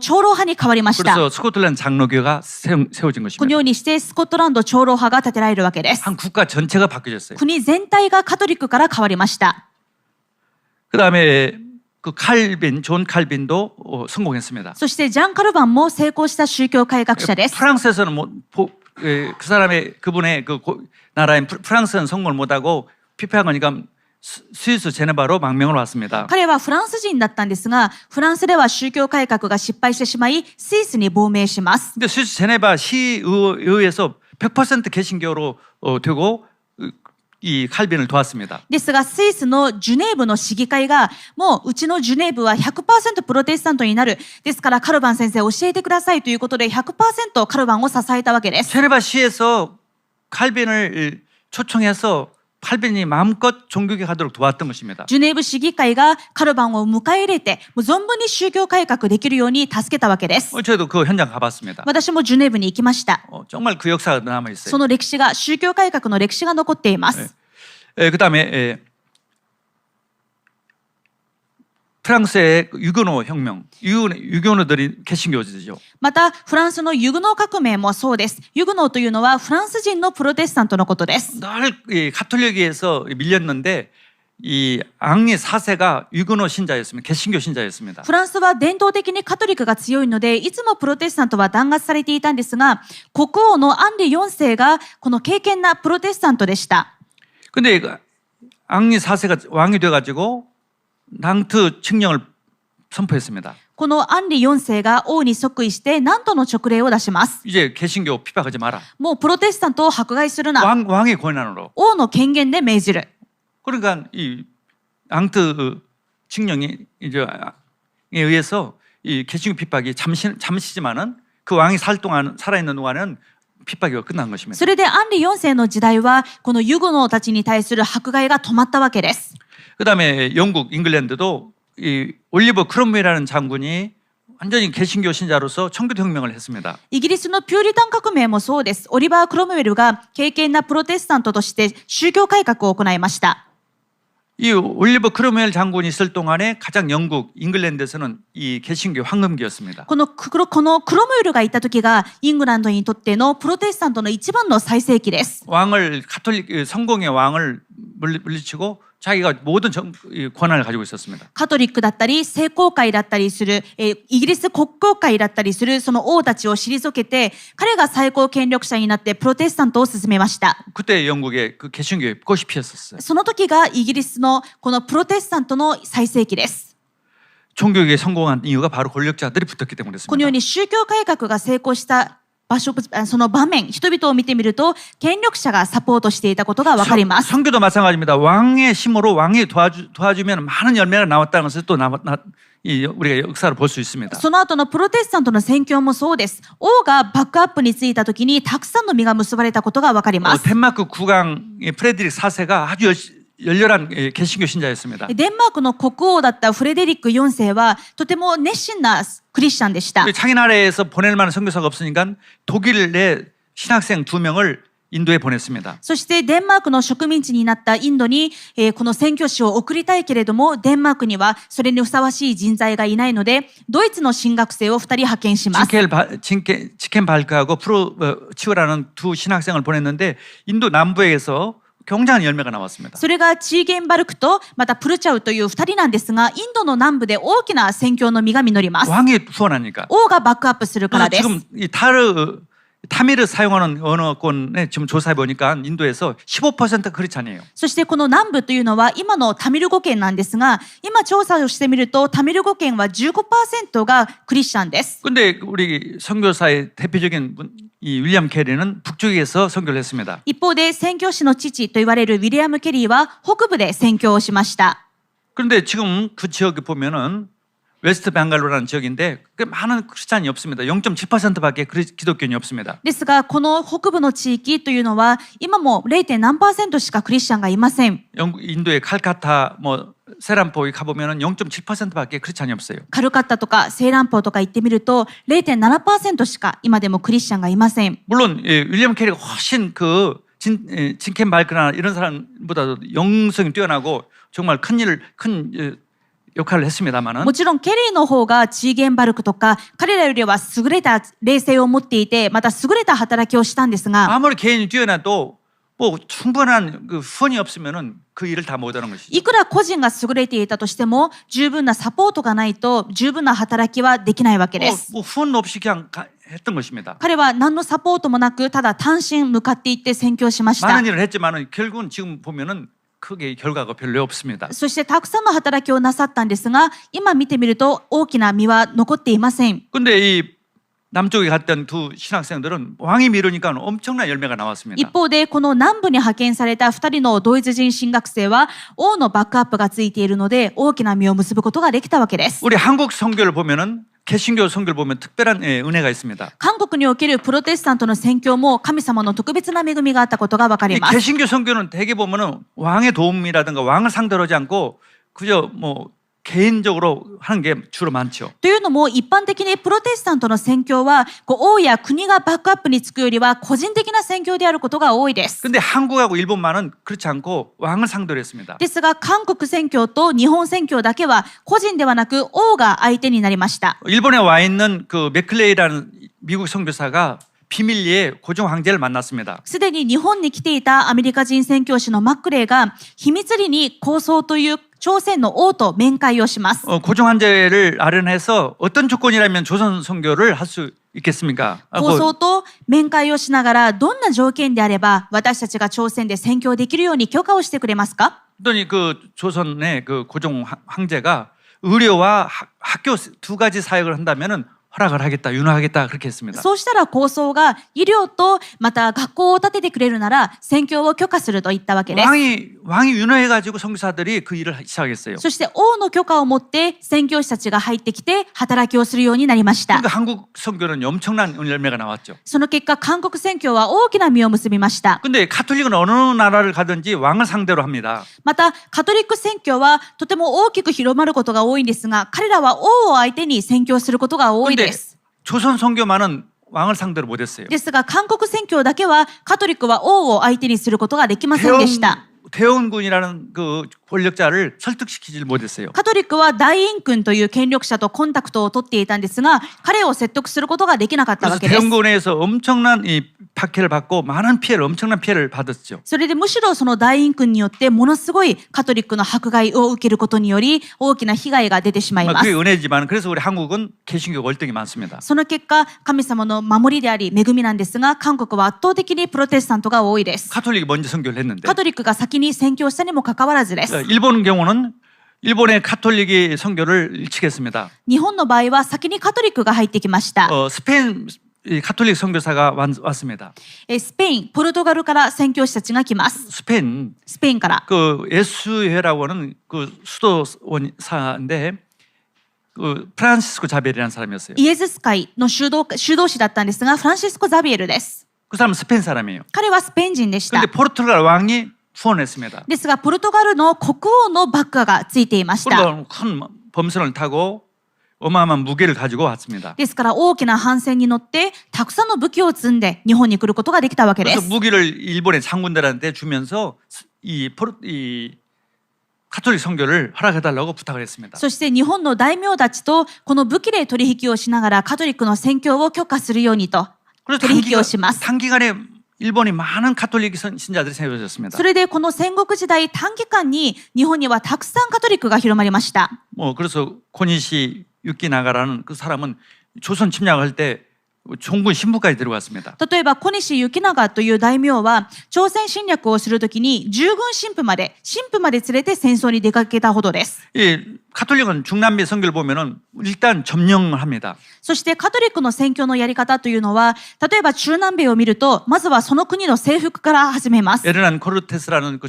S2: 長老派に変わりました。
S1: 그래서 스코틀랜드 장로교가 세워진
S2: この
S1: 것입니다.
S2: ようにしてスコットランド長老派が建てられるわけです。
S1: 한 국가 전체가 바뀌어졌어요.
S2: 国全体がカトリックから変わりました。
S1: 그다음에 그 존 칼빈도 성공했습니다.
S2: そしてジャン・カルバンも成功した宗教改革者です。
S1: 프랑스에서는 그분의 나라인 프랑스는 성공을 못하고 피폐하니까 스위스 제네바로 망명을 왔습니다.
S2: 彼はフランス人だったんですが、フランスでは宗教改革が失敗してしまい、スイスに亡命します。
S1: 근데 스위스 제네바 시의회에서 100% 개신교로 되고 이 칼빈을 도왔습니다.
S2: ですが、スイスのジュネーブの市議会が、もううちのジュネーブは 100% プロテスタントになる。ですから、カルバン先生教えてくださいということで 100% カルバンを支えたわけです。
S1: 제네바 시에서 칼빈을 초청해서 칼빈이 마음껏 종교개혁하도록 도왔던 것입니다.
S2: ジュネーブ市議会がカルバンを迎え入れて、もう存分に宗教改革できるように助けたわけです。
S1: 저도 그 현장 가봤습니다.
S2: 私もジュネーブに行きました。
S1: 정말 그 역사가 남아 있어요.
S2: その歴史が、宗教改革の歴史が残っています。
S1: 그다음에 프랑스의 유교노 혁명, 유교노들이 개신교지죠.
S2: また、フランスのユグノー革命もそうです。ユグノーというのはフランス人のプロテスタントのことです。
S1: 늘 가톨릭에서 밀렸는데 이 앙리 4세가 유교노 신자였습니다. 개신교 신자였습니다.
S2: フランスは伝統的にカトリックが強いので、いつもプロテスタントは弾圧されていたんですが、国王のアンリ4世がこの敬虔なプロテスタントでした。
S1: 근데 앙리 4세가 왕이 돼가지고 낭트 칙령을 선포했습니다.
S2: このアンリ4世が王に即位して南都の勅令を出します。
S1: 이제 개신교 핍박하지 마라.
S2: もうプロテスタントを迫害するな。
S1: 왕의 권한으로.
S2: 王の権限で命じる。
S1: 그러니까 이 앙트 칙령이 이제 에 의해서 이 개신교 핍박이 잠시지만은 그 왕이 살아있는 동안은 핍박이 끝난 것입니다.
S2: それでアンリ4世の時代はこのユゴノーたちに対する迫害が止まったわけです。
S1: 그다음에 영국, 잉글랜드도 이 올리버 크롬웰이라는 장군이 완전히 개신교 신자로서 청교도혁명을 했습니다.
S2: イギリスのピューリタン革命もそうです。オリバー・クロムウェルが敬虔なプロテスタントとして宗教改革を行いました。
S1: 이 올리버 크로멜 장군이 있을 동안에 가장 영국, 잉글랜드에서는 이 개신교 황금기였습니다.
S2: このクロムールがいた時がイングランドにとってのプロテスタントの一番の最盛期です。
S1: 왕을 가톨릭 성공의 왕을 물리치고 자기가 모든 권한을 가지고 있었습니다.
S2: カトリックだったり聖公会だったりする、イギリス国教会だったりするその王たちを退けて彼が最高権力者になってプロテスタントを進めました。
S1: 그때 영국의 그 개신교의 꽃이 피었었어요.
S2: その時がイギリスのこのプロテスタントの最盛期です。
S1: 종교계에 성공한 이유가 바로 권력자들이 붙었기
S2: このよう
S1: 때문이었습니다.
S2: に宗教改革が成功した場所、その場面、人々を見てみると権力者がサポートしていたことがわかります。
S1: 선교도 마찬가지입니다. 왕의 힘으로 왕이 도와주면 많은 열매가 나왔다는 것을 또 우리가 역사를 볼 수 있습니다.
S2: その後のプロテスタントの宣教もそうです。王がバックアップについた時にたくさんの実が結ばれたことがわかります。
S1: 덴마크 국왕의 프레드릭 4세가 아주 열렬한 개신교 신자였습니다.
S2: デンマークの国王だったフレデリック4世はとても熱心なクリスチャンでした。
S1: 자기 나라에서 보낼 만한 선교사가 없으니까 독일 내 신학생 2명을 인도에 보냈습니다.
S2: そしてデンマークの植民地になったインドに、この宣教師を送りたいけれどもデンマークにはそれにふさわしい人材がいないのでドイツの神学生を2人派遣します。
S1: 지켄 발크하고 치우라는 두 신학생을 보냈는데 인도 남부에서 굉장한 열매가 나왔습니다.
S2: それがチーゲンバルクとまたプルチャウという2人なんですがインドの南部で大きな宣教の実が実ります。
S1: 왕이 후원하니까.
S2: 王がバックアップするからです。
S1: 지금 이 타미르 사용하는 언어권에 지금 조사해 보니까 인도에서 15%가 크리스찬이에요.
S2: そしてこの南部というのは今のタミル語圏なんですが今調査をしてみるとタミル語圏は 15% がクリスチャンです。
S1: 근데 우리 선교사의 대표적인 이 윌리엄 캐리는 북쪽에서 선교를 했습니다.
S2: 一方で宣教師の父と言われるウィリアム・ケリーは北部で宣教をしました。
S1: 그런데 지금 그 지역에 보면은 웨스트 벵갈로라는 지역인데 많은 크리스찬이 없습니다. 0.7%밖에 기독교인이 없습니다.
S2: ですがこの北部の地域というのは今も 0. 何%しかクリスチャンがいません。
S1: 인도의 칼카타 세란포에 가보면은 0.7%밖에 크리스찬이 없어요.
S2: カルカッタとかセーランポーとか行ってみると 0.7% しか今でもクリスチャンがいません。
S1: 물론 윌리엄 캐리가 훨씬 진켄 발크나 이런 사람보다도 영성이 뛰어나고 정말 큰 역할을 했습니다만은
S2: もちろんケリーの方がチーゲンバルクとか彼らよりは優れた霊性を持っていてまた優れた働きをしたんですが
S1: 아무리 개인이 뛰어나도 충분한 그 후원이 없으면은 그 일을 다 못하는 것이죠.
S2: いくら個人が優れていたとしても十分なサポートがないと十分な働きはできないわけです。
S1: 후원 없이 그냥 했던 것입니다.
S2: 彼は何のサポートもなくただ単身向かっていって宣教しました。
S1: 많은 일을 했지만은 결국은 지금 보면은 크게 결과가 별로 없습니다.
S2: そしてたくさんの働きをなさったんですが今見てみると大きな実は残っていません。
S1: 근데 이 남쪽에 갔던 두 신학생들은 왕이 미루니까 엄청난 열매가 나왔습니다.
S2: 一方でこの南部に派遣された2人のドイツ人神学生は王のバックアップがついているので大きな実を結ぶことができたわけです。
S1: 우리 한국 선교를 보면은 개신교 선교를 보면 특별한 은혜가 있습니다.
S2: 韓国におけるプロテスタントの宣教も神様の特別な恵みがあったことがわかります。
S1: 개신교 선교는 대개 보면은 왕의 도움이라든가 왕을 상대로 하지 않고 그저 개인적으로 하는 게 주로 많죠.
S2: というのも一般的にプロテスタントの宣教は王や国がバックアップにつくよりは個人的な宣教であることが多いです。
S1: 근데 한국하고 일본만은 그렇지 않고 왕을 상대로 했습니다.
S2: ですが韓国宣教と日本宣教だけは個人ではなく王が相手になりました。
S1: 일본에 와 있는 그 맥클레이라는 미국 선교사가 비밀리에 고종 황제를 만났습니다.
S2: すでに日本に来ていたアメリカ人宣教師のマックレーが秘密裏に高僧という朝鮮の王と面会をします。
S1: 고종 황제를 아련해서 어떤 조건이라면 조선 선교를 할 수 있겠습니까?
S2: 高僧と面会をしながらどんな条件であれば私たちが朝鮮で宣教できるように許可をしてくれますか?
S1: 그랬더니 그 조선의 그 고종 황제가 의료와 학교 두 가지 사역을 한다면은 허락을 하겠다, 윤허하겠다 그렇게 했습니다.
S2: そうしたら高僧が医療とまた学校を建ててくれるなら宣教を許可すると言ったわけです。
S1: 왕이 윤허해가지고 선교사들이 그 일을 시작했어요.
S2: そして王の許可を持って宣教師たちが入ってきて働きをするようになりました。
S1: 그러니까 한국 선교는 엄청난 열매가 나왔죠.
S2: その結果韓国宣教は大きな実を結びました。
S1: 근데 가톨릭은 어느 나라를 가든지 왕을 상대로 합니다.
S2: またカトリック宣教はとても大きく広まることが多いんですが彼らは王を相手に宣教することが多いです。
S1: 조선 선교만은 왕을 상대로 못했어요.
S2: ですが韓国宣教だけはカトリックは王を相手にすることができませんでした。
S1: 대원군이라는 그 권력자를 설득시키질 못했어요.
S2: カトリックは大院君という権力者とコンタクトを取っていたんですが、彼を説得することができなかったわ
S1: 그래서
S2: けです。
S1: 대원군에서 엄청난 이 박해를 받고 많은 피해를 엄청난 피해를 받았죠.
S2: それでむしろその大院君によってものすごいカトリックの迫害を受けることにより大きな被害が出てしまいま
S1: 그게
S2: す。
S1: 은혜지만 그래서 우리 한국은 개신교 월등히 많습니다.
S2: その結果、神様の守りであり恵みなんですが、韓国は圧倒的にプロテスタントが多いです。
S1: 가톨릭이 먼저 선교를 했는데
S2: カトリックが先に宣教したにもかかわらずです。
S1: 일본 경우는 일본의 가톨릭이 선교를 일치했습니다.
S2: 日本の場合は先にカトリックが入ってきました。
S1: 스페인 이 가톨릭 선교사가 왔습니다.
S2: スペイン、ポルトガルから宣教師たちが来ます。
S1: 스페인
S2: スペインから。
S1: 그 예수회라고 하는 그 수도사인데 그 프란시스코 자비엘이라는 사람이었어요.
S2: イエズス会の修道士だったんですが、フランシスコ・ザビエルです。
S1: 그 사람은 스페인 사람이에요.
S2: 彼はスペイン人でした。
S1: 근데 포르투갈 왕이 후원했습니다.
S2: ですが、ポルトガルの国王のバックがついていました。
S1: 그리고 큰 범선을 타고 어마어마한 무게를 가지고 왔습니다.
S2: ですから大きな帆船に乗ってたくさんの武器を積んで日本に来ることができたわけで
S1: 그래서
S2: す。
S1: 무기를 일본의 장군들한테 주면서 이 가톨릭 선교를 허락해달라고 부탁을 했습니다.
S2: そして日本の大名たちとこの武器で取引をしながらカトリックの宣教を許可するようにと
S1: 그래서
S2: 取引をします。
S1: 단기간에 일본이 많은 가톨릭 신자들이 세워졌습니다.
S2: それでこの戦国時代短期間に日本にはたくさんカトリックが広まりました。
S1: 그래서 고니시 유키나가라는 그 사람은 조선 침략할 때 종군 신부까지 데려갔습니다.
S2: 例えば小西行長という大名は朝鮮侵略をするときに従軍神父まで連れて戦争に出かけたほどです。
S1: 이 가톨릭은 중남미 선교를 보면은 일단 점령을 합니다.
S2: そしてカトリックの宣教のやり方というのは、例えば中南米を見ると、まずはその国の征服から始めます。
S1: 에르난 코르테스라는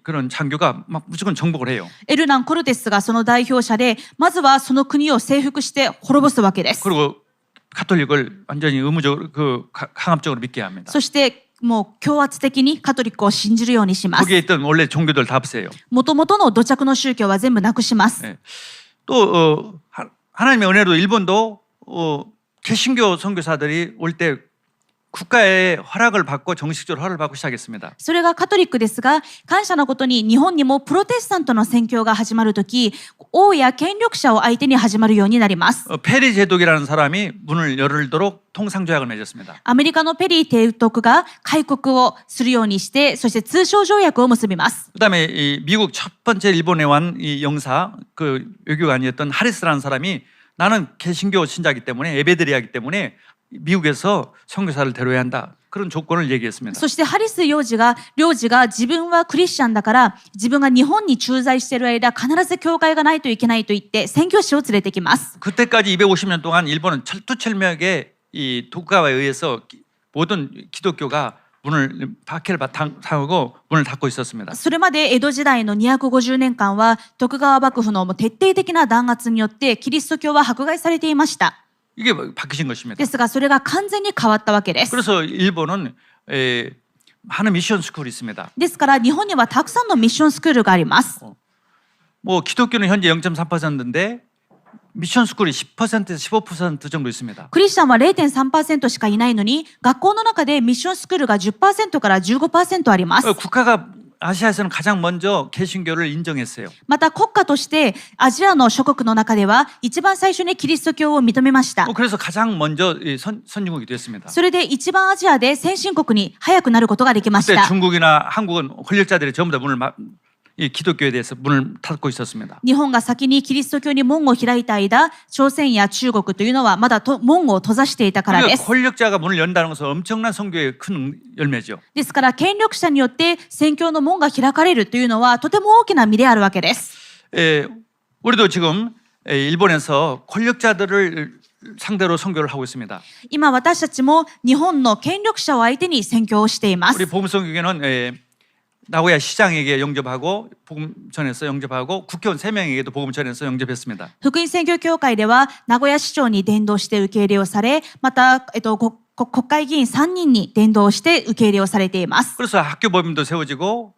S1: 그런 장교가 막 무조건 정복을 해요.
S2: エルナン・コルテスがその代表者で、まずはその国を征服して滅ぼすわけです。
S1: 그리고 가톨릭을 완전히 의무적으로 강압적으로 믿게 합니다.
S2: そしてもう強圧的にカトリックを信じるようにします。
S1: 거기에 있던 원래 종교들 다 없애요.
S2: もともとの土着の宗教は全部なくします。
S1: 네. 또 하나님의 은혜로 일본도 개신교 선교사들이 올 때 국가의 허락을 받고 정식적으로 허락을 받고 시작했습니다.
S2: それがカトリックですが、感謝のことに日本にもプロテスタントの宣教が始まるとき、王や権力者を相手に始まるようになります。
S1: 페리 제독이라는 사람이 문을 열도록 통상조약을 맺었습니다.
S2: アメリカのペリー提督が開国をするようにして、そして通商条約を結びます。
S1: 그다음에 이 미국 첫 번째 일본에 온 이 영사 그 외교관이었던 하리스라는 사람이 나는 개신교 신자이기 때문에 예배드려야하기 때문에 미국에서 선교사를 데려야 한다. 그런 조건을 얘기했습니다.
S2: そしてハリス領事が自分はクリスチャンだから自分が日本に駐在している間必ず教会がないといけないと言って宣教師を連れてきます。
S1: 그때까지 250년 동안 일본은 철두철미하게 이 독가에 의해서 모든 기독교가 박해를 당하고 문을 닫고 있었습니다.
S2: それまで江戸時代の250年間は徳川幕府の徹底的な弾圧によってキリスト教は迫害されていました。
S1: 이게 바뀌신 것입니다.
S2: ですがそれが完全に変わったわけです。
S1: 그래서 일본은 많은 미션 스쿨이 있습니다.
S2: ですから日本にはたくさんのミッションスクールがあります。
S1: 기독교는 현재 0.3%인데 미션 스쿨이 10%에서 15% 정도 있습니다.
S2: クリスチャンは 0.3% しかいないのに学校の中でミッションスクールが 10% から 15% あります。
S1: 국가가 아시아에서는 가장 먼저 개신교를 인정했어요.
S2: また国家としてアジアの諸国の中では一番最初にキリスト教を認めました。
S1: 그래서 가장 먼저 선진국이 됐습니다.
S2: それで一番アジアで先進国に早くなることができまし
S1: 그때
S2: た。
S1: 중국이나 한국은 권력자들이 전부 다 이 기독교에 대해서 문을 닫고 있었습니다.
S2: 日本が先にキリスト教に門を開いた間、朝鮮や中国というのはまだ門を閉ざしていたからです。
S1: 권력자가 문을 연다는 것은 엄청난 선교의 큰 열매죠.
S2: ですから権力者によって宣教の門が開かれるというのはとても大きな実であるわけです。
S1: 우리도 지금 일본에서 권력자들을 상대로 선교를 하고 있습니다.
S2: 今私たちも日本の権力者を相手に宣教をしています。
S1: 우리 복음성교회는 나고야 시장에게 영접하고 복음 전해서 영접하고 국회의원 3명에게도 복음 전해서 영접했습니다.
S2: 福音宣教協会では名古屋市長に伝道して受け入れをされ、また、国会議員3人に伝道して受け入れをされています。
S1: 그래서 학교 법인도 세워지고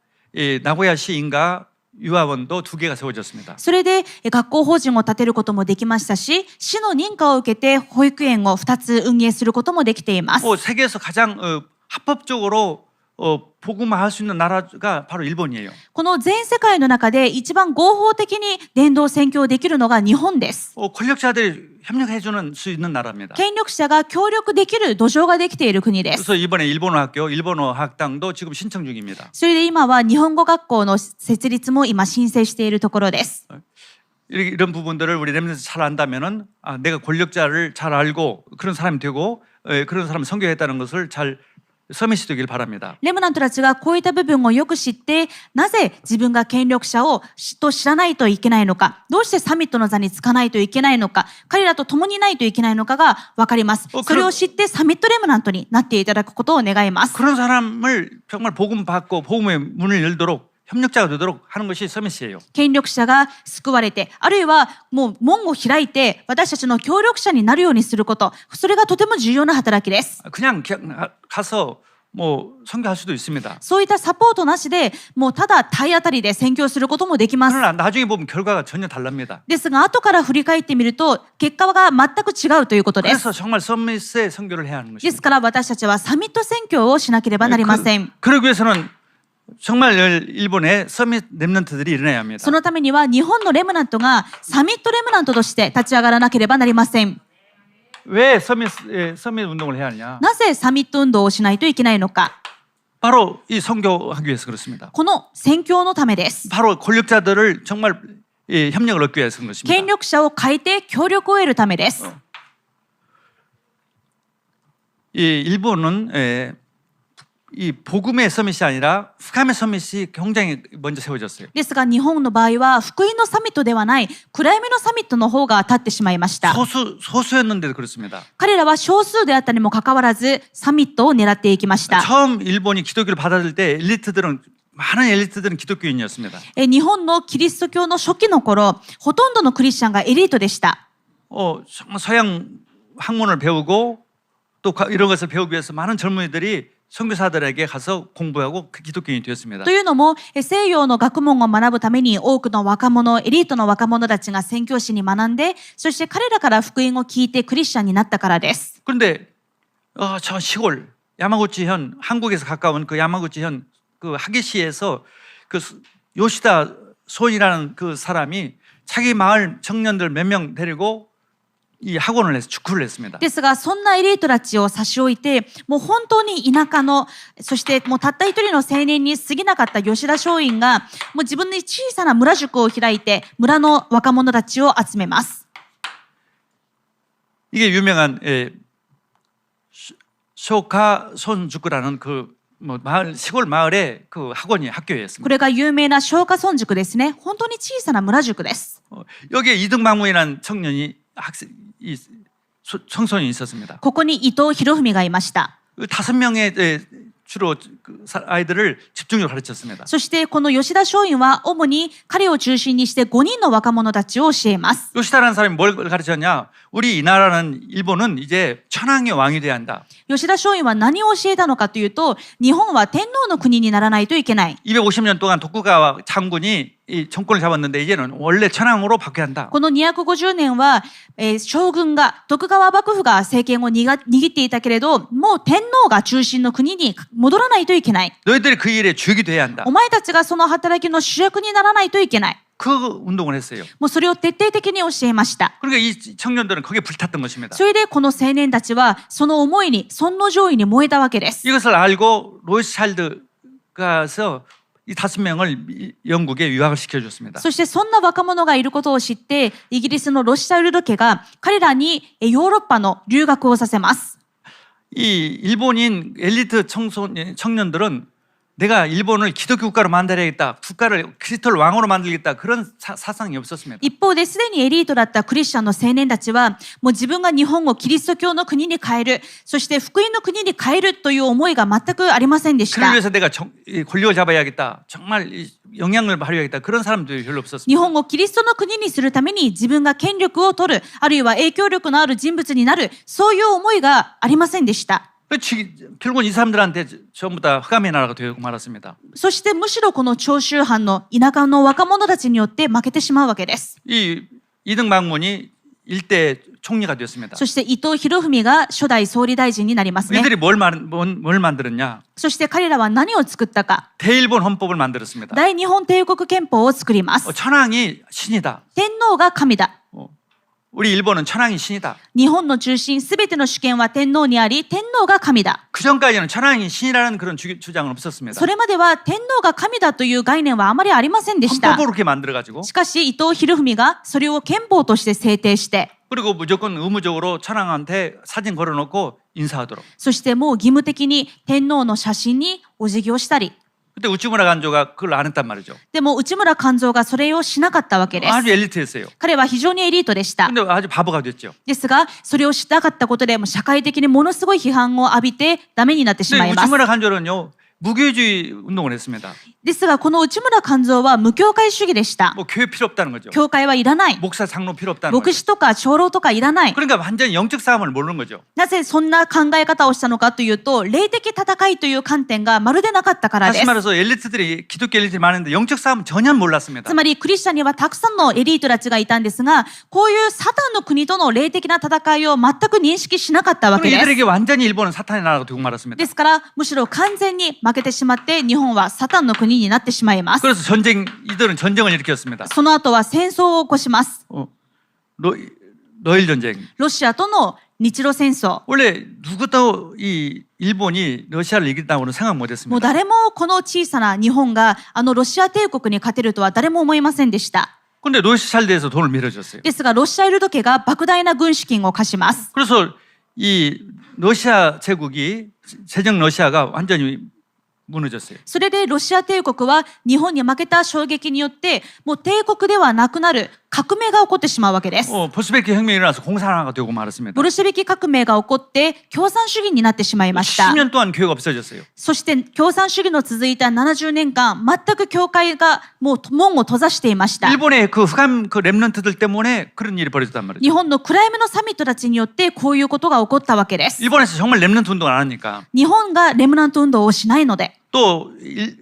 S1: 나고야 시인가 유아원도 2개가 세워졌습니다.
S2: それで学校法人を建てることもできましたし、市の認可を受けて保育園を2つ運営することもできています。
S1: 세계에서 가장 합법적으로 복음화할 수 있는 나라가 바로 일본이에요.
S2: この全世界の中で一番合法的に伝道宣教できるのが日本です。
S1: 권력자들이 협력해주는 수 있는 나라입니다.
S2: 権力者が協力できる土壌ができている国です。
S1: 그래서 이번에 일본어 학교, 일본어 학당도 지금 신청 중입니다.
S2: それで今は日本語学校の設立も今申請しているところです。
S1: 이런 부분들을 우리 렘넌트 잘 안다면은 내가 권력자를 잘 알고 그런 사람이 되고 그런 사람을 선교했다는 것을 잘 서밋이 되길 바랍니다.
S2: レムナントたちがこういった部分をよく知って、なぜ自分が権力者を知らないといけないのか、どうしてサミットの座につかないといけないのか、彼らと共にいないといけないのかが分かります。それを知ってサミットレムナントになっていただくことを願います。
S1: 그런 사람을 정말 복음 받고 복음의 문을 열도록 협력자가 되도록 하는 것이 서밋이에요.
S2: 権力者が救われて、あるいはもう門を開いて私たちの協力者になるようにすること、それがとても重要な働きです。
S1: 그냥 가서 뭐 선교할 수도 있습니다.
S2: そういったサポートなしで、もうただ体当たりで宣教することもできます。
S1: 그러나 나중에 보면 결과가 전혀 다릅니다.
S2: ですが、後から振り返ってみると、結果が全く違うということです。
S1: 그래서 정말 서밋의 선교를 해야 하는
S2: で
S1: 것입니다.
S2: すから私たちはサミット宣教をしなければなりません。
S1: 그러기 위해서는 정말 일본의 서밋 렘넌트들이 일어나야 합니다.
S2: そのためには日本のレムナントがサミットレムナントとして立ち上がらなければなりません。
S1: 왜 서밋 운동을 해야 하느냐?
S2: なぜサミット運動をしないといけないのか。
S1: 바로 이 선교하기 위해서 그렇습니다.
S2: この宣教のためです。
S1: 바로 권력자들을 정말 협력을 얻기 위해서 그런 것입니다.
S2: 権力者を変えて協力を得るためです。
S1: 이 일본은 이 복음의 서밋이 아니라福音의 서밋이 굉장히 먼저 세워졌어요.
S2: ですが日本の場合は福音のサミットではない暗闇のサミットの方が立ってしまいました。
S1: 소수였는데도 그렇습니다.
S2: 彼らは少数であったにもかかわらずサミットを狙っていきました。
S1: 처음 일본이 기독교를 받아들일 때 많은 엘리트들은 기독교인이었습니다.
S2: 日本のキリスト教の初期の頃、ほとんどのクリスチャンがエリートでした。
S1: 정말 서양 학문을 배우고 또 이런 것을 배우기 위해서 많은 젊은이들이 선교사들에게 가서 공부하고 기독교인이 되었습니다.
S2: というのも、西洋の学問を学ぶために多くの若者、エリートの若者たちが宣教師に学んで、そして彼らから福音を聞いてクリスチャンになったからです。
S1: 그런데 저 시골 야마구치현 한국에서 가까운 그 야마구치현 그 하기시에서 그 요시다 손이라는 그 사람이 자기 마을 청년들 몇 명 데리고 이 학원을 해서 축구를 했습니다.
S2: ですが、そんなエリートたちを差し置いて、もう本当に田舎の、そしてもうたった一人の青年に過ぎなかった吉田松陰が、もう自分で小さな村塾を開いて、村の若者たちを集めます。
S1: 이게 유명한 쇼카손塾라는 그 시골 마을의 그 학교였습니다.
S2: これが有名な松下村塾ですね。本当に小さな村塾です。
S1: 여기에 이등방문이라는 청소년이 있었습니다.
S2: ここに伊藤博文がいました。
S1: 5명의 주로 아이들을 집중적으로 가르쳤습니다.
S2: そしてこの吉田松陰は主に彼を中心にして5人の若者たちを教えます。
S1: 요시다라는 사람이 뭘 가르쳤냐? 우리 이 나라는 일본은 이제 천황의 왕이 돼야 한다.
S2: 吉田松陰は何を教えたのかというと、日本は天皇の国にならないといけない。
S1: 250년 동안 독구가와 장군이 이 정권을 잡았는데 이제는 원래 천황으로 바뀌어야 한다.
S2: この250年は、将軍が、徳川幕府が政権を握っていたけれど、もう天皇が中心の国に戻らないといけない。
S1: 너희들이 그 일에 주역이 돼야 한다.
S2: お前たちがその働きの主役にならないといけない。
S1: 그 운동을 했어요.
S2: もうそれを徹底的に教えました。
S1: 그러니까 이 청년들은 거기에 불탔던 것입니다.
S2: それでこの青年たちはその思いに、尊の攘夷に燃えたわけです。
S1: 이것을 알고 로스차일드가서 이 5명을 영국에 유학을 시켜줬습니다.
S2: そしてそんな若者がいることを知って、イギリスのロシュチャイルド家が彼らにヨーロッパの留学をさせます。
S1: 이 일본인 엘리트 청년들은 내가 일본을 기독교 국가로 만들어야겠다, 국가를 크리스토를 왕으로 만들겠다 그런 사상이 없었습니다.
S2: 一方ですでにエリートだったクリスチャンの青年たちは、もう自分が日本をキリスト教の国に変える、そして福音の国に変えるという思いが全くありませんでし
S1: 그를
S2: た。
S1: 위해서 내가 권력을 잡아야겠다, 정말 영향을 발휘하겠다 그런 사람들이 별로
S2: 日
S1: 없었습니다.
S2: 本をキリストの国にするために自分が権力を取る、あるいは影響力のある人物になる、そういう思いがありませんでした。
S1: 결국은 이 사람들한테 전부 다 흑암의 나라가 되고 말았습니다.
S2: そしてむしろこの長州藩の田舎の若者たちによって負けてしまうわけです。
S1: 이 이등방문이 일대 총리가 되었습니다.
S2: そして伊藤博文が初代総理大臣になりますね。
S1: 이들이 뭘 만들었냐?
S2: そして彼らは何を作ったか。
S1: 대일본 헌법을 만들었습니다.
S2: 大日本帝国憲法を作ります。
S1: 천황이 신이다.
S2: 天皇が神だ。
S1: 우리 일본은 천황이 신이다.
S2: 日本の中心すべての主権は天皇にあり、天皇が神だ。
S1: 그 전까지는 천황이 신이라는 그런 주장은 없었습니다.
S2: それまでは天皇が神だという概念はあまりありませんでした。
S1: 헌법으로 그렇게 만들어가지고
S2: しかし伊藤博文がそれを憲法として制定して、
S1: 그리고 무조건 의무적으로 천황한테 사진 걸어놓고 인사하도록.
S2: そしてもう義務的に天皇の写真にお辞儀をしたり。
S1: 그때 우찌무라 간조가 그걸 안 했단 말이죠.
S2: でも内村勘三がそれをしなかったわけです。
S1: 아주 엘리트였어요.
S2: 彼は非常にエリートでした。
S1: 근데 아주 바보가 됐죠.
S2: ですが、それをしなかったことでもう社会的にものすごい批判を浴びてダメになってし
S1: 근데
S2: まいます。
S1: 우찌무라 간조는요 무교주의 운동을 했습니다.
S2: ですが、この内村勘三は無教会主義でした。
S1: 뭐 교회 필요 없다는 거죠.
S2: 教会はいらない。
S1: 목사 장로 필요 없다는
S2: 牧
S1: 거죠.
S2: 師とか長老とかいらない。
S1: 그러니까 완전히 영적 싸움을 모르는 거죠.
S2: なぜそんな考え方をしたのかというと、霊的戦いという観点がまるでなかったからで
S1: 다시
S2: す。
S1: 말해서 엘리트들이 기독교 엘리트들이 많은데 영적 싸움은 전혀 몰랐습니다.
S2: つまりクリスチャンにはたくさんのエリートたちがいたんですが、こういうサタンの国との霊的な戦いを全く認識しなかったわけ
S1: 그럼
S2: です。
S1: 이들에게 완전히 일본은 사탄의 나라가 되고 말았습니다.
S2: ですから、むしろ完全に負けてしまって、日本はサタンの国になってしまいます。
S1: 그래서 이들은 전쟁을 일으켰습니다.
S2: その後は戦争を起こします。
S1: 러일 전쟁.
S2: ロシアとの日露戦争。
S1: 원래 누구도 이 일본이 러시아를 이긴다고는 생각
S2: もう
S1: 못했습니다.
S2: 誰もこの小さな日本がロシア帝国に勝てるとは誰も思いませんでした。
S1: 근데 로스차일드에서 돈을 밀어줬어요.
S2: ですが、ロシアイルド家が莫大な軍資金を貸します。
S1: 그래서 이 러시아 제국이 제정 러시아가 완전히 무너졌어요.
S2: それでロシア帝国は日本に負けた衝撃によって、もう帝国ではなくなる革命が起こってしまうわけです。
S1: 보스베키 혁명이 일어나서 공산화가 되고 말았습니다.
S2: ボルシェビキ革命が起こって共産主義になってしまいました。
S1: 10년 동안 교회가 없어졌어요.
S2: そして共産主義の続いた70年間、全く教会がもう門を閉ざしていました。
S1: 일본의 그 흑암 그 렘넌트들 때문에 그런 일이 벌어졌단 말이죠.
S2: 日本の暗闇のサミットたちによってこういうことが起こったわけです。
S1: 일본에서 정말 렘넌트 운동을 안 하니까
S2: 日本がレムナント運動をしないので、
S1: 또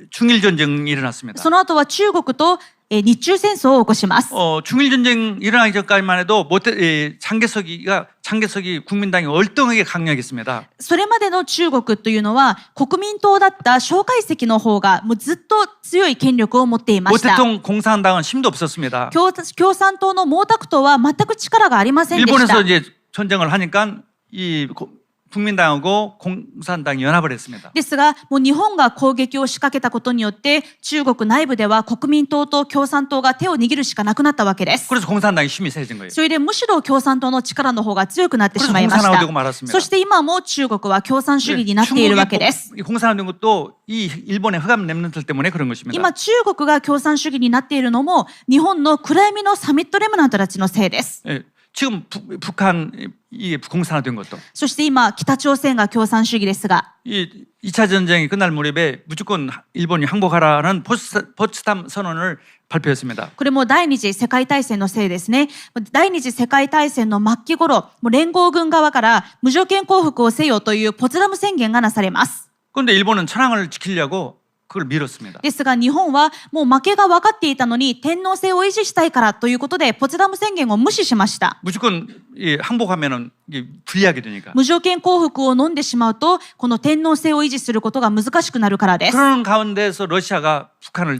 S1: 중일 전쟁이 일어났습니다.
S2: その後は中国と日中戦争を起こします。
S1: 중일 전쟁 일어나기 전까지만 해도 장개석이 국민당이 월등하게 강력했습니다.
S2: それまでの中国というのは国民党だった蒋介石の方がもうずっと強い権力を持っていました。
S1: 모태통 공산당은 힘도 없었습니다.
S2: 共産党の毛沢東は全く力がありませんでした。
S1: 일본에서 이제 전쟁을 하니까 이 국민당하고 공산당이 연합을 했습니다.
S2: ですが、もう日本が攻撃を仕掛けたことによって、中国内部では国民党と共産党が手を握るしかなくなったわけです。
S1: 그래서 공산당이 힘이 세진 거예요.
S2: それでむしろ共産党の力の方が強くなってし
S1: 그래서
S2: まいまし
S1: 공산화가
S2: た
S1: 되고 말았습니다.
S2: そして今も中国は共産主義になっているわけです。
S1: 공산화된 것도 이 일본의 흑암 렘넌트들 때문에 그런 것입니다.
S2: 今中国が共産主義になっているのも日本の暗闇のサミットレムナントたちのせいです。
S1: 예, 지금 북한 이 공산화된 것도
S2: そして今北朝鮮が共産主義ですが、
S1: 이 2차 전쟁이 끝날 무렵에 무조건 일본이 항복하라는 포츠담 선언을 발표했습니다.
S2: これも第二次世界大戦のせいですね。第二次世界大戦の末期頃、もう連合軍側から無条件降伏をせよというポツダム宣言がなされます。
S1: 그런데 일본은 천황을 지키려고 그걸 밀었습니다.
S2: ですが日本はもう負けが分かっていたのに天皇制を維持したいからということでポツダム宣言を無視しました。
S1: 무조건 항복하면은 이게 불리하게 되니까.
S2: 無条件降伏を飲んでしまうとこの天皇制を維持することが難しくなるからです。
S1: 그런 가운데서 러시아가 북한을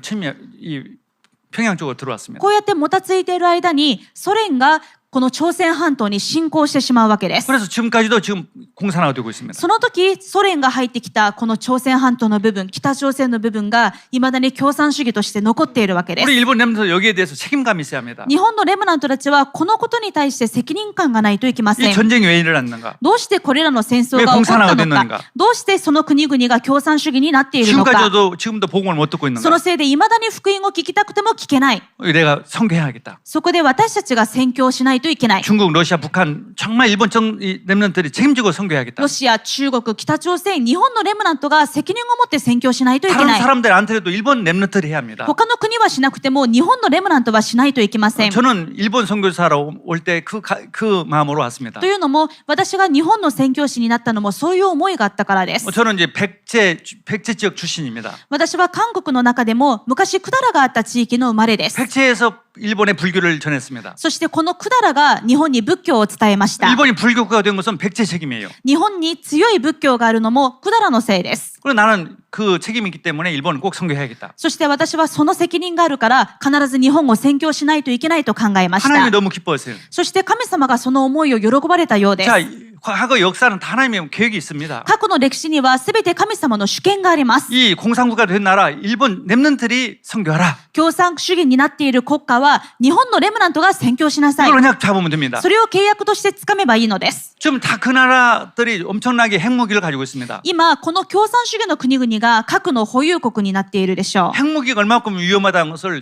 S1: 평양 쪽으로 들어왔습니다.
S2: こうやってもたついている間にソ連がこの朝鮮半島に侵攻してしまうわけです。
S1: 그래서 지금까지도 지금 공산화가 되고 있습니다.
S2: その時ソ連が入ってきたこの朝鮮半島の部分、北朝鮮の部分が未だに共産主義として残っているわけです。
S1: 우리 일본 렘넌트 여기에 대해서 책임감이 있어야 합니다.
S2: 日本のレムナントたちはこのことに対して責任感がないといけませ
S1: 이
S2: ん。
S1: 전쟁이 왜 일어났는가?
S2: どうしてこれらの戦争が起こったの
S1: 왜 공산화가
S2: か、どうしてその国々が共産主義になっているのか、
S1: 지금도 복음을 못 듣고
S2: そ
S1: 있는가?
S2: のせいで未だに福音を聞きたくても聞けない。
S1: 내가 선교해야겠다.
S2: そこで私たちが宣教しないといけない。
S1: 중국, 러시아, 북한 정말 일본 렘넌트들이 책임지고 선교해야겠다.
S2: ロシア、中国、北朝鮮、日本のレムナントが責任を持って宣教しないといけ
S1: 다른
S2: ない。
S1: 사람들한테도 일본 렘넌트를 해야 합니다.
S2: 他の国はしなくても日本のレムナントはしないといけません。
S1: 저는 일본 선교사로 올 때 그 마음으로 왔습니다.
S2: というのも私が日本の宣教師になったのもそういう思いがあったからです。
S1: 저는 이제 백제 지역 출신입니다.
S2: 私は韓国の中でも昔百済があった地域の生まれです。
S1: 백제에서 일본에 불교를 전했습니다.
S2: そしてこの百済が日本に仏教を伝えました。
S1: 일본이 불교국가가 된 것은 백제 책임이에요.
S2: 日本に強い仏教があるのも百済のせいです。
S1: 그리고 나는 그 책임이 있기 때문에 일본을 꼭 선교해야겠다.
S2: そして私はその責任があるから必ず日本を宣教しないといけないと考えました。
S1: 하나님이 너무 기뻐하세요.
S2: そして神様がその思いを喜ばれたようです。
S1: 자, 과거 역사는 다 하나님의 계획이 있습니다.
S2: 過去の歴史には全て神様の主権があります。
S1: 이 공산국가 된 나라 일본 렘넌트들이 선교하라.
S2: 共産主義になっている国家は日本のレムナントが宣教しなさい。
S1: 이걸 그냥 잡으면 됩니다.
S2: それを契約としてつかめばいいのです。
S1: 지금 다 그 나라들이 엄청나게 핵무기를 가지고 있습니다.
S2: 今この共産主義の国々が核の保有国になっているでしょう。
S1: 핵무기가 얼마큼 위험하다는 것을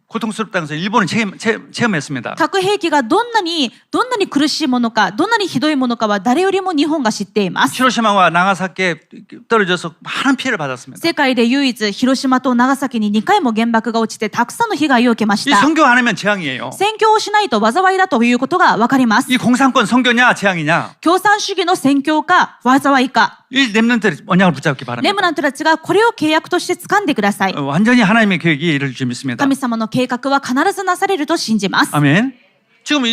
S1: 고통스럽다는 것을 일본은 체험했습니다.
S2: 核兵器がどんなに苦しいものか、どんなにひどいものかは誰よりも日本が知っています。
S1: 히로시마와 나가사키에 떨어져서 많은 피해를 받았습니다.
S2: 世界で唯一広島と長崎に2回も原爆が落ちてたくさんの被害を受けまし
S1: 이
S2: た。
S1: 선교 안 하면 재앙이에요.
S2: 宣教をしないと災いだということがわかります。
S1: 이 공산권 선교냐 재앙이냐.
S2: 共産主義の宣教か災いか。
S1: 이 렘넌트들이 언약을 붙잡기
S2: レ
S1: 바랍니다.
S2: ムナントたちがこれを契約として掴んでください。
S1: 완전히 하나님의 계획이 이를 줄 믿습니다.
S2: 神様の計画は必ずなされると信じます。
S1: 아멘. 지금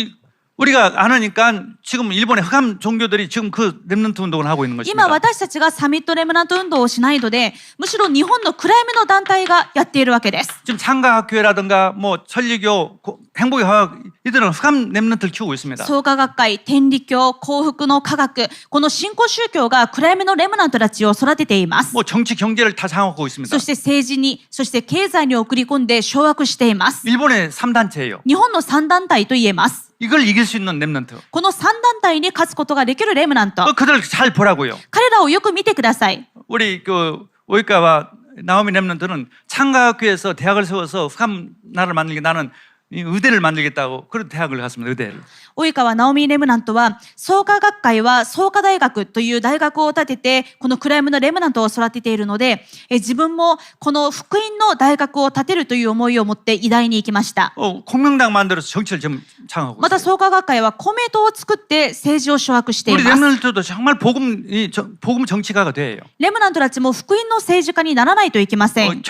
S1: 우리가 안 하니까 지금 일본의 흑암 종교들이 지금 그 렘넌트 운동을 하고 있는
S2: 今
S1: 것입니다.
S2: 私たちがサミットレムナント運動をしないので、むしろ日本の暗闇の団体がやっているわけです。
S1: 지금 창가학교라든가 뭐 천리교, 행복의화학 이들은 흑암 렘넌트를 키우고 있습니다.
S2: 創価学会、天理教、幸福の科学、この新興宗教が暗闇のレムナントたちを育てています。
S1: 뭐 정치 경제를 다 장악하고 있습니다.
S2: そして政治に、そして経済に送り込んで掌握しています。
S1: 일본의 3단체예요.
S2: 日本の3団体と言えます。
S1: 이걸 이길 수 있는 렘넌트.
S2: この3団体に勝つことができるレムナント。
S1: 그들 잘 보라고요.
S2: 彼らをよく見てください。
S1: 우리 그 오이카와 나오미 렘넌트는 창가학교에서 대학을 세워서 흑암 나라를 만들게 나는 이 의대를 만들겠다고 그런 대학을 갔습니다. 의대를.
S2: 及川ナオミ・レムナントは創価学会は創価大学という大学を建ててこの暗闇のレムナントを育てているので自分もこの福音の大学を建てるという思いを持って医大に行きました。
S1: 공명당 만들어서 정치를 지금 장악하고
S2: また
S1: 있어요.
S2: 創価学会は公明党を作って政治を掌握してい
S1: 우리
S2: ます。
S1: 렘넌트도 정말 복음 정치가가 돼요.
S2: レムナントたちも福音の政治家にならないといけません。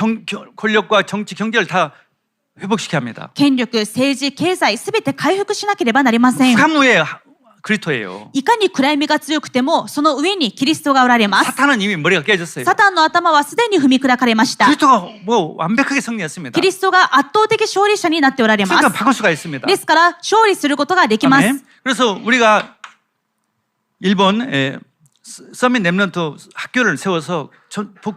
S1: 권력과 정치 경제를 다 회복시켜야 합니다.
S2: 権力、政治、経済すべて回復しなければなりません。
S1: 흑암 위에 그리스도예요.
S2: いかに暗闇が強くてもその上にキリストがおられます。
S1: 사탄은 이미 머리가 깨졌어요.
S2: サタンの頭はすでに踏み砕かれました。
S1: 그리스도가 뭐 완벽하게 승리했습니다.
S2: キリストが圧倒的勝利者になっておられま
S1: 그러니까
S2: す。
S1: 바꿀 수가 있습니다.
S2: ですから勝利することができます。
S1: 아멘. 그래서 우리가 일본 서밋 렘넌트 학교를 세워서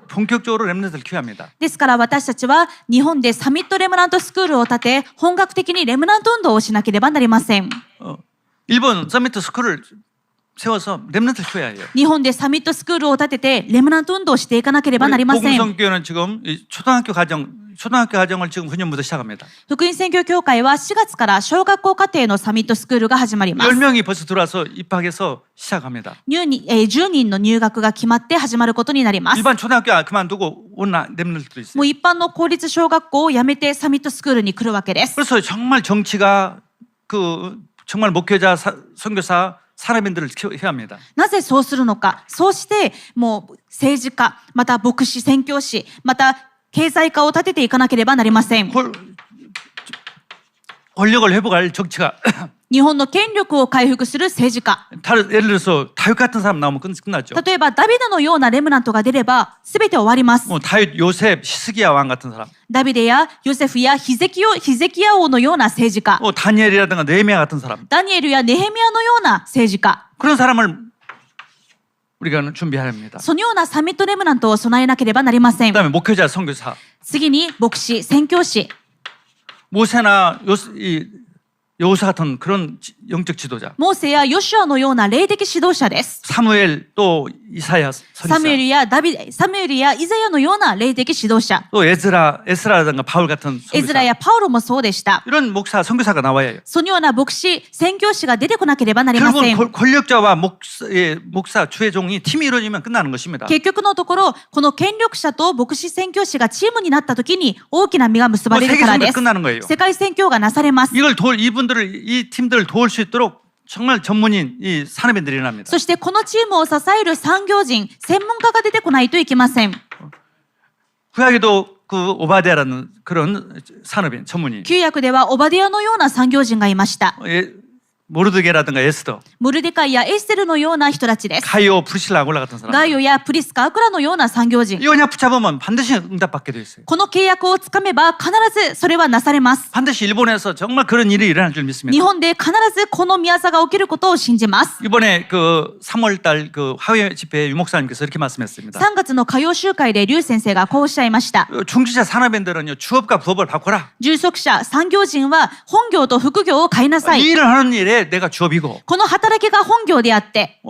S1: 본격적으로 렘넌트를 키워합니다.
S2: ですから私たちは日本でサミットレムナントスクールを建て本格的にレムナント運動をしなければなりません。
S1: 일본 서밋 스쿨을 세워서 렘넌트를 키워야 해요.
S2: 日本でサミットスクールを建ててレムナント運動をしていかなければなりません。
S1: 복음성교회는 지금 초등학교 과정을 지금 후년부터 시작합니다.
S2: 福音宣教協会は4月から小学校課程のサミットスクールが始まります。
S1: 10명이 벌써 들어와서 입학해서 시작합니다.
S2: 10人の入学が決まって始まることになります。
S1: 일반 초등학교 그만두고 온 렘넌트도 있어요.
S2: もう一般の公立小学校を辞めてサミットスクールに来るわけです。
S1: 그래서 정말 정치가 정말 목회자, 선교사, 사람인들을 키워야 합니다.
S2: なぜそうするのか。そうしてもう政治家、また牧師、宣教師、また経済家を立てていかなければなりません。
S1: 권력을 회복할 정치가
S2: 日本の権力を回復する政治家。
S1: 예를 들어서 다윗 같은 사람 나오면 끝났죠.
S2: 例えばダビデのようなレムナントが出れば全て終わります。
S1: 다윗, 요셉, 히스기야 왕 같은 사람.
S2: ダビデやヨセフやヒゼキヤ王のような政治家。
S1: 다니엘이라든가 네헤미야 같은 사람.
S2: ダニエルやネヘミヤのような政治家。
S1: 그런 사람을 우리가 준비해야 합니다.
S2: そのようなサミットレムナントを備えなければなりません。
S1: 그다음에 목회자, 선교사.
S2: 次に牧師、宣教師。
S1: 모세나 여호사 같은 그런 영적 지도자.
S2: モーセやヨシュアのような霊的指導者です。
S1: 사무엘 또 이사야 선지자.
S2: サムエルやイザヤのような霊的指導者。
S1: 또 에스라라든가 바울 같은
S2: エズラ
S1: 선교사.
S2: やパウロもそうでした。
S1: 이런 목사, 선교사가 나와야 해요.
S2: そのような牧師、宣教師が出てこなければなりません。
S1: 결국은 권력자와 목사, 주의종이 팀이 이루어지면 끝나는 것입니다.
S2: 結局のところ、この権力者と牧師宣教師がチームになったときに大きな実が結ばれるからです。
S1: 끝나는 거예요.
S2: 世界宣教がなされます。
S1: 이 팀들을 도울 수 있도록 정말 전문인 이 산업인들이 일어납니다.
S2: そしてこのチームを支える産業人、専門家が出てこないといけません。
S1: 구약에도 그 오바데라는 그런 산업인 전문인.
S2: 旧約ではオバデヤのような産業人がいました。
S1: 모르드게라든가 에스더,
S2: モルデカイやエステルのような人たちです。
S1: 가이오, 프리실라, 아굴라 같은 사람.
S2: ガイオやプリスカ、アクラのような産業人。
S1: 이 언약 붙잡으면 반드시 응답받게 돼 있어요.
S2: この契約をつかめば必ずそれはなされます。
S1: 반드시 일본에서 정말 그런 일이 일어날 줄 믿습니다.
S2: 日本で必ずこの宮座が起きることを信じます。
S1: 이번에 그 3월달 그 화훼 집회 유목사님께서 이렇게 말씀했습니다.
S2: 3月の歌謡集会で劉先生がこうおっしゃいました。
S1: 중지자 산업인들은요 주업과 부업을 바꿔라.
S2: 充足者、産業人は本業と副業を変えなさ
S1: 이
S2: い。
S1: 일을 하는 일에 내가 주업이고,
S2: この働きが本業であって、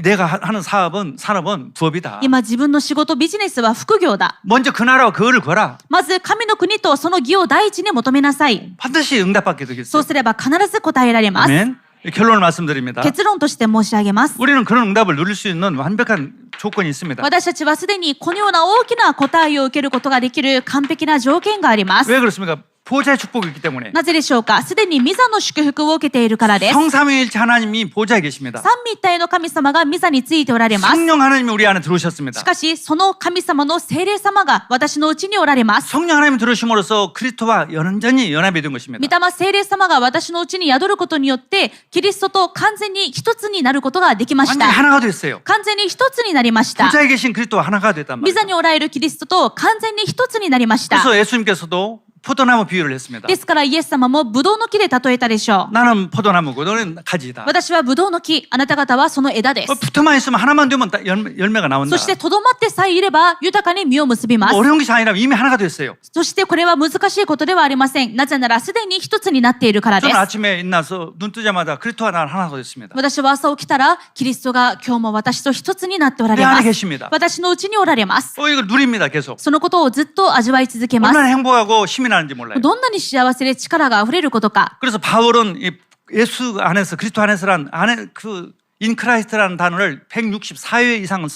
S1: 내가 하는 산업은 부업이다.
S2: 今自分の仕事、ビジネスは副業だ。
S1: 먼저 그 나라와 그 을을 구하라.
S2: まず神の国とその義を第一に求めなさい。
S1: 반드시 응답받게
S2: そ
S1: 되겠어요.
S2: うすれば必ず答えられます。
S1: 아멘. 결론을 말씀드립니다.
S2: 結論として申し上げます。
S1: 우리는 그런 응답을 누릴 수 있는 완벽한 조건이 있습니다.
S2: 私たちはすでにこのような大きな答えを受けることができる完璧な条件があります。
S1: 왜 그렇습니까? 보좌의 축복이 있기 때문에.
S2: なぜでしょうか。すでに御座の祝福を受けているからです。
S1: 성삼위일체 하나님이 보좌에 계십니다.
S2: 三位一体の神様が御座についておられます。
S1: 성령 하나님이 우리 안에 들어오셨습니다.
S2: しかし、その神様の聖霊様が私のうちにおられます。
S1: 성령 하나님이 들어오심으로써 그리스도와 완전히 연합이 된 것입니다.
S2: 御霊聖霊様が私のうちに宿ることによって、キリストと完全に一つになることができまし
S1: 완전히
S2: た。
S1: 하나가 됐어요.
S2: 完全に一つになりました。
S1: 보좌에 계신 그리스도와 하나가 됐단
S2: 御座
S1: 말이에요.
S2: におられるキリストと完全に一つになりました。
S1: 그래서 예수님께서도 포도나무 비유를 했습니다.
S2: ですからイエス様もブドウの木で例えたでしょう。
S1: 나는 포도나무고 너는 가지다.
S2: 私はブドウの木、あなた方はその枝です。
S1: 붙어만 있으면 하나만 되면 열매가 나온다.
S2: そしてとどまってさえいれば豊かに実を結びます。
S1: 어려운 것이 아니라 이미 하나가 됐어요.
S2: そしてこれは難しいことではありません。なぜならすでに一つになっているからで
S1: 저는
S2: す。
S1: 아침에 일어나서 눈 뜨자마자 그리스도와 나는 하나가 됐습니다.
S2: 私は朝起きたらキリストが今日も私と一つになっておら
S1: 내
S2: れま
S1: 안에
S2: す。
S1: 계십니다.
S2: 私のうちにおられます。
S1: 이걸 누립니다. 계속.
S2: そのことをずっと味わい続けます。
S1: 얼마나 행복하고 힘이 나는지 몰라요.
S2: どんなに幸せで力があふれることか。
S1: 그래서 바울은 이 예수 안에서 그리스도 안에서란 안에 그 인크라이스트라는 단어를 164회 이상은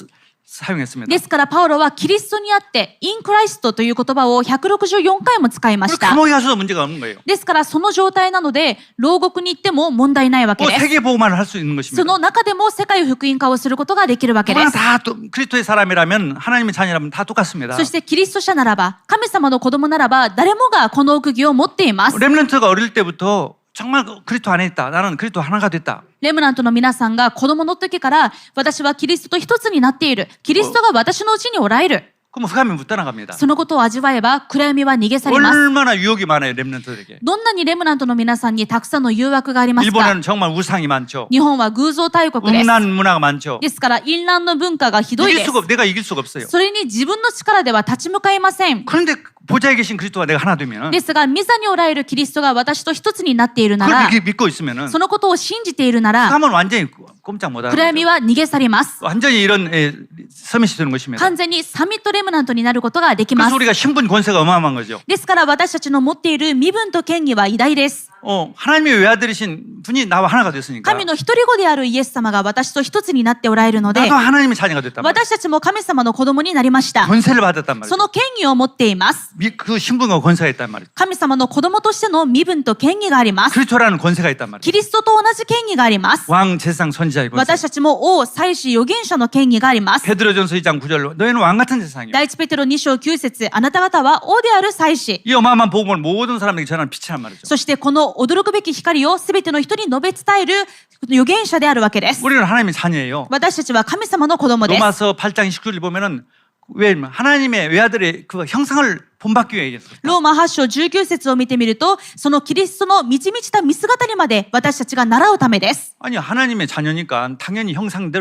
S1: 사용했습니다.
S2: ですからパウロはキリストにあってインクライストという言葉を164回も使いま
S1: 그리고
S2: した。
S1: 감옥에 가서도 문제가 없는 거예요.
S2: ですからその状態なので牢獄に行っても問題ないわけです。
S1: 세계 보고만을 할 수 있는
S2: そ
S1: 것입니다.
S2: の中でも世界福音化をすることができるわけで
S1: 누구나
S2: す。
S1: 다 그리스도의 사람이라면 하나님의 자녀라면 다 똑같습니다.
S2: そしてキリスト者ならば神様の子供ならば誰もがこの奥義を持っています。
S1: 렘넌트가 어릴 때부터 정말 그리스도 안에 있다. 나는 그리스도 하나가 됐다.
S2: レムナントの皆さんが子供の時から私はキリストと一つになっている。キリストが私のうちにおられる。
S1: 그럼 흑암이 못 떠나갑니다.
S2: そのことを味わえば暗闇は逃げ去ります。
S1: 얼마나 유혹이 많아요. 렘넌트들에게.
S2: どんなにレムナントの皆さんにたくさんの誘惑がありますか。
S1: 일본에는 정말 우상이 많죠.
S2: 日本は偶像大国です。
S1: 음란 문화가 많죠.
S2: ですから淫乱の文化がひどい
S1: 이길
S2: です
S1: 수가 내가 이길 수가 없어요.
S2: それに自分の力では立ち向かいません。
S1: 그런데 보좌에 계신 그리스도와 내가 하나 되면
S2: ですが、御座におられるキリストが私と一つになっているな
S1: 그걸
S2: ら、
S1: 믿고 있으면은
S2: そのことを信じているなら、
S1: 흑암은 완전히 꼼짝 못하는
S2: 暗闇
S1: 거죠.
S2: は逃げ去ります。
S1: 완전히 이런 서밋이 되는 것입니다.
S2: 完全にサミットレムナントになることができま
S1: 그래서
S2: す。
S1: 우리가 신분 권세가 어마어마한 거죠.
S2: ですから私たちの持っている身分と権威は偉大です。
S1: 하나님의 외아들이신 분이 나와 하나가 됐으니까
S2: 神の一人子であるイエス様が私と一つになっておられるので
S1: 나도 、 하나님의 자녀가 됐단 말이에요.
S2: 私たちも神様の子供になりました。
S1: 권세를 받았단
S2: そ
S1: 말이에요.
S2: の権威を持っています。
S1: 그 신분과 권세가 있단 말이에요.
S2: 神様の子供としての身分と権威があります。
S1: 그리스도라는 권세가 있단 말이에요.
S2: キリストと同じ権威があります。
S1: 왕, 제사장, 선지자의 권세.
S2: 私たちも王、祭司、預言者の権威があります。
S1: 베드로전서 2장 9절 너희는 왕 같은 세상이요.
S2: 第一ペテロ2章9節あなた方は王である祭司。
S1: 이 어마어마한 복음을 모든 사람에게 전하는 빛이란 말이죠.
S2: そしてこの驚くべき光をすべての人に述べ伝える預言者であるわけです。
S1: 우리는 하나님의 자녀예요.
S2: 私たちは神様の子供です。
S1: 로마서 8장 29절 보면은 왜 하나님의 외아들의 그 형상을 본받기 위해
S2: ローマ8章19節を見てみると、そのキリストの満ち満ちた見姿にまで私たちが習うためです。
S1: 아니 하나님의 자녀니까 당연히 형상이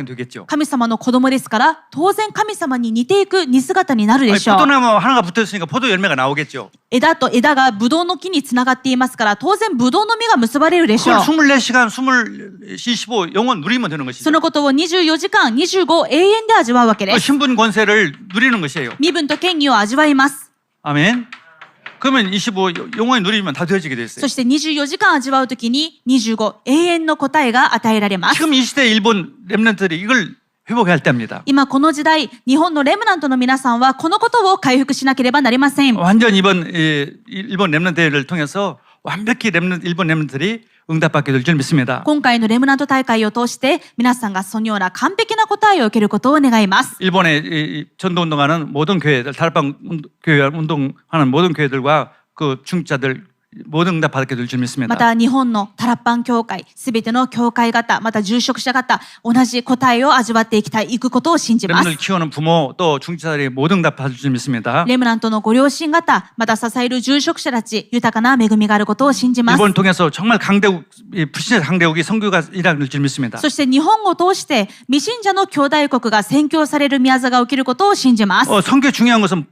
S1: 되겠죠.
S2: 神様の子供ですから、当然神様に似ていく似姿になる
S1: 아니,
S2: でしょう。
S1: 포도나무 하나가 붙어있으니까 포도 열매가 나오겠죠.
S2: 枝と枝がブドウの木につながっていますから、当然ブドウの実が結ばれるでしょう。
S1: 그걸 24시간 25 영원 누리면 되는 것이죠.
S2: そのことを24時間25永遠で味わうわけで
S1: 그
S2: す。
S1: 신분 권세를 누리는 것이에요.
S2: 身分と権威を味わいます。
S1: 아멘. 그러면 25 영원히 누리면 다 되어지게 돼 있어요.
S2: そして24時間味わうときに25永遠の答えが与えられます。
S1: 지금 이 시대 일본 렘넌트들이 이걸 회복해야 할 때입니다.
S2: 今この時代、日本のレムナントの皆さんはこのことを回復しなければなりません。
S1: 완전 이번 일본 렘넌트를 통해서 완벽히 일본 렘넌트들이 응답받게 될 줄 믿습니다.
S2: 今回のレムナント大会を通して皆さんがそのような完璧な答えを受けることを願います。
S1: 일본의 이 전도 운동하는 모든 교회들, 다락방 교회 운동하는 모든 교회들과 그 중직자들 모든 응답 받게 될 줄
S2: ま
S1: 믿습니다.
S2: た日本のタラッパン教会、すべての教会型、また住職者型、同じ答えを味わっていくことを信じます。
S1: 렘을 키우는 부모 또 중직자들이 모든 응답 받을 줄 믿습니다.
S2: レムナントのご両親方、また支える住職者たち、豊かな恵みがあることを信じます。
S1: 일본을 통해서 정말 강대국, 이 불신자 강대국이 선교가 일어날 줄 믿습니다.
S2: そして日本を通して未信者の兄弟国が宣教される宮座が起きることを信じます。
S1: 선교 중요한 것은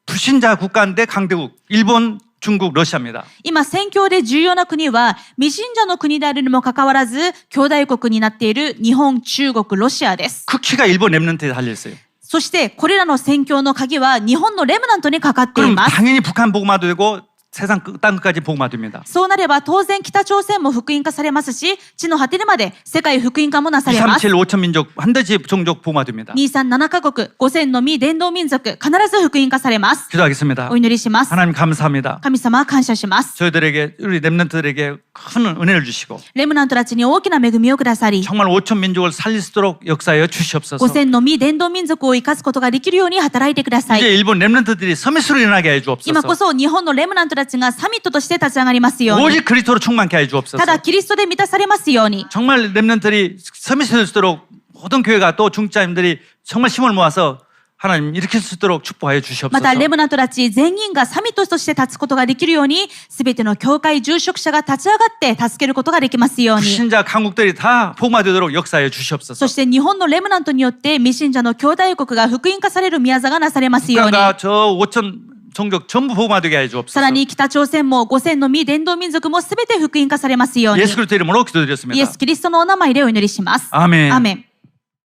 S1: 불신자 국가인데 강대국, 일본, 중국, 러시아입니다.
S2: 今、宣教で重要な国は未信者の国であるにもかかわらず、兄弟国になっている日本、中国、ロシアです。
S1: 그 키가 일본 렘넌트에 달려 있어요.
S2: そして、これらの宣教の鍵は日本のレムナントにかかってい
S1: 그럼
S2: ます。
S1: 당연히 북한 복음화도 되고 세상 땅 끝까지 복음화 됩니다.
S2: そうなれば当然北朝鮮も福音化されますし、地の果てまで世界福音化もなされます。
S1: 237 5천 민족 반드시 종족 복음화 됩니다.
S2: 237カ国、5000のみ伝道民族、必ず福音化されます。
S1: 기도하겠습니다.
S2: お祈りします。
S1: 하나님 감사합니다.
S2: 神様感謝します。
S1: 저희들에게 우리 렘넌트들에게 큰 은혜를 주시고
S2: レムナントたちに大きな恵みをくださり、
S1: 정말 5천 민족을 살릴 수 있도록 역사하여 주시옵소서.
S2: 5000のみ伝道民族を生かすことができるように働いてくださ
S1: 이제
S2: い。
S1: 일본 렘넌트들이 서밋으로 일어나게 해
S2: 今こ
S1: 주옵소서.
S2: そ日本のレムナントたちがサミットとして立ち上がりますように、
S1: 오직 그리스도로 충만케 해 주옵소서.
S2: ただキリストで満たされますように、
S1: 정말 렘넌트들이 서밋이 될 수 있도록 모든 교회가 또 중자님들이 정말 힘을 모아서 하나님 일으킬 수 있도록 축복하여
S2: ま
S1: 주시옵소서.
S2: たレムナントたち全員がサミットとして立つことができるように、すべての教会住職者が立ち上がって助けることができますように、
S1: 신자 강국들이 다 복음화되도록 역사하여 주시옵소서.
S2: そして日本のレムナントによって未信者の兄弟国が福音化される宮座がなされますように、
S1: 북한과 저 5천 종족 전부 복음화되게 해
S2: さ
S1: 주옵소서.
S2: らに北朝鮮も5000の未伝道民族もすべて福音化されますように、
S1: 예수 그리스도 이름으로
S2: イエ
S1: 기도드렸습니다.
S2: ス・キリストのお名前でお祈りします。
S1: 아멘.
S2: アーメン。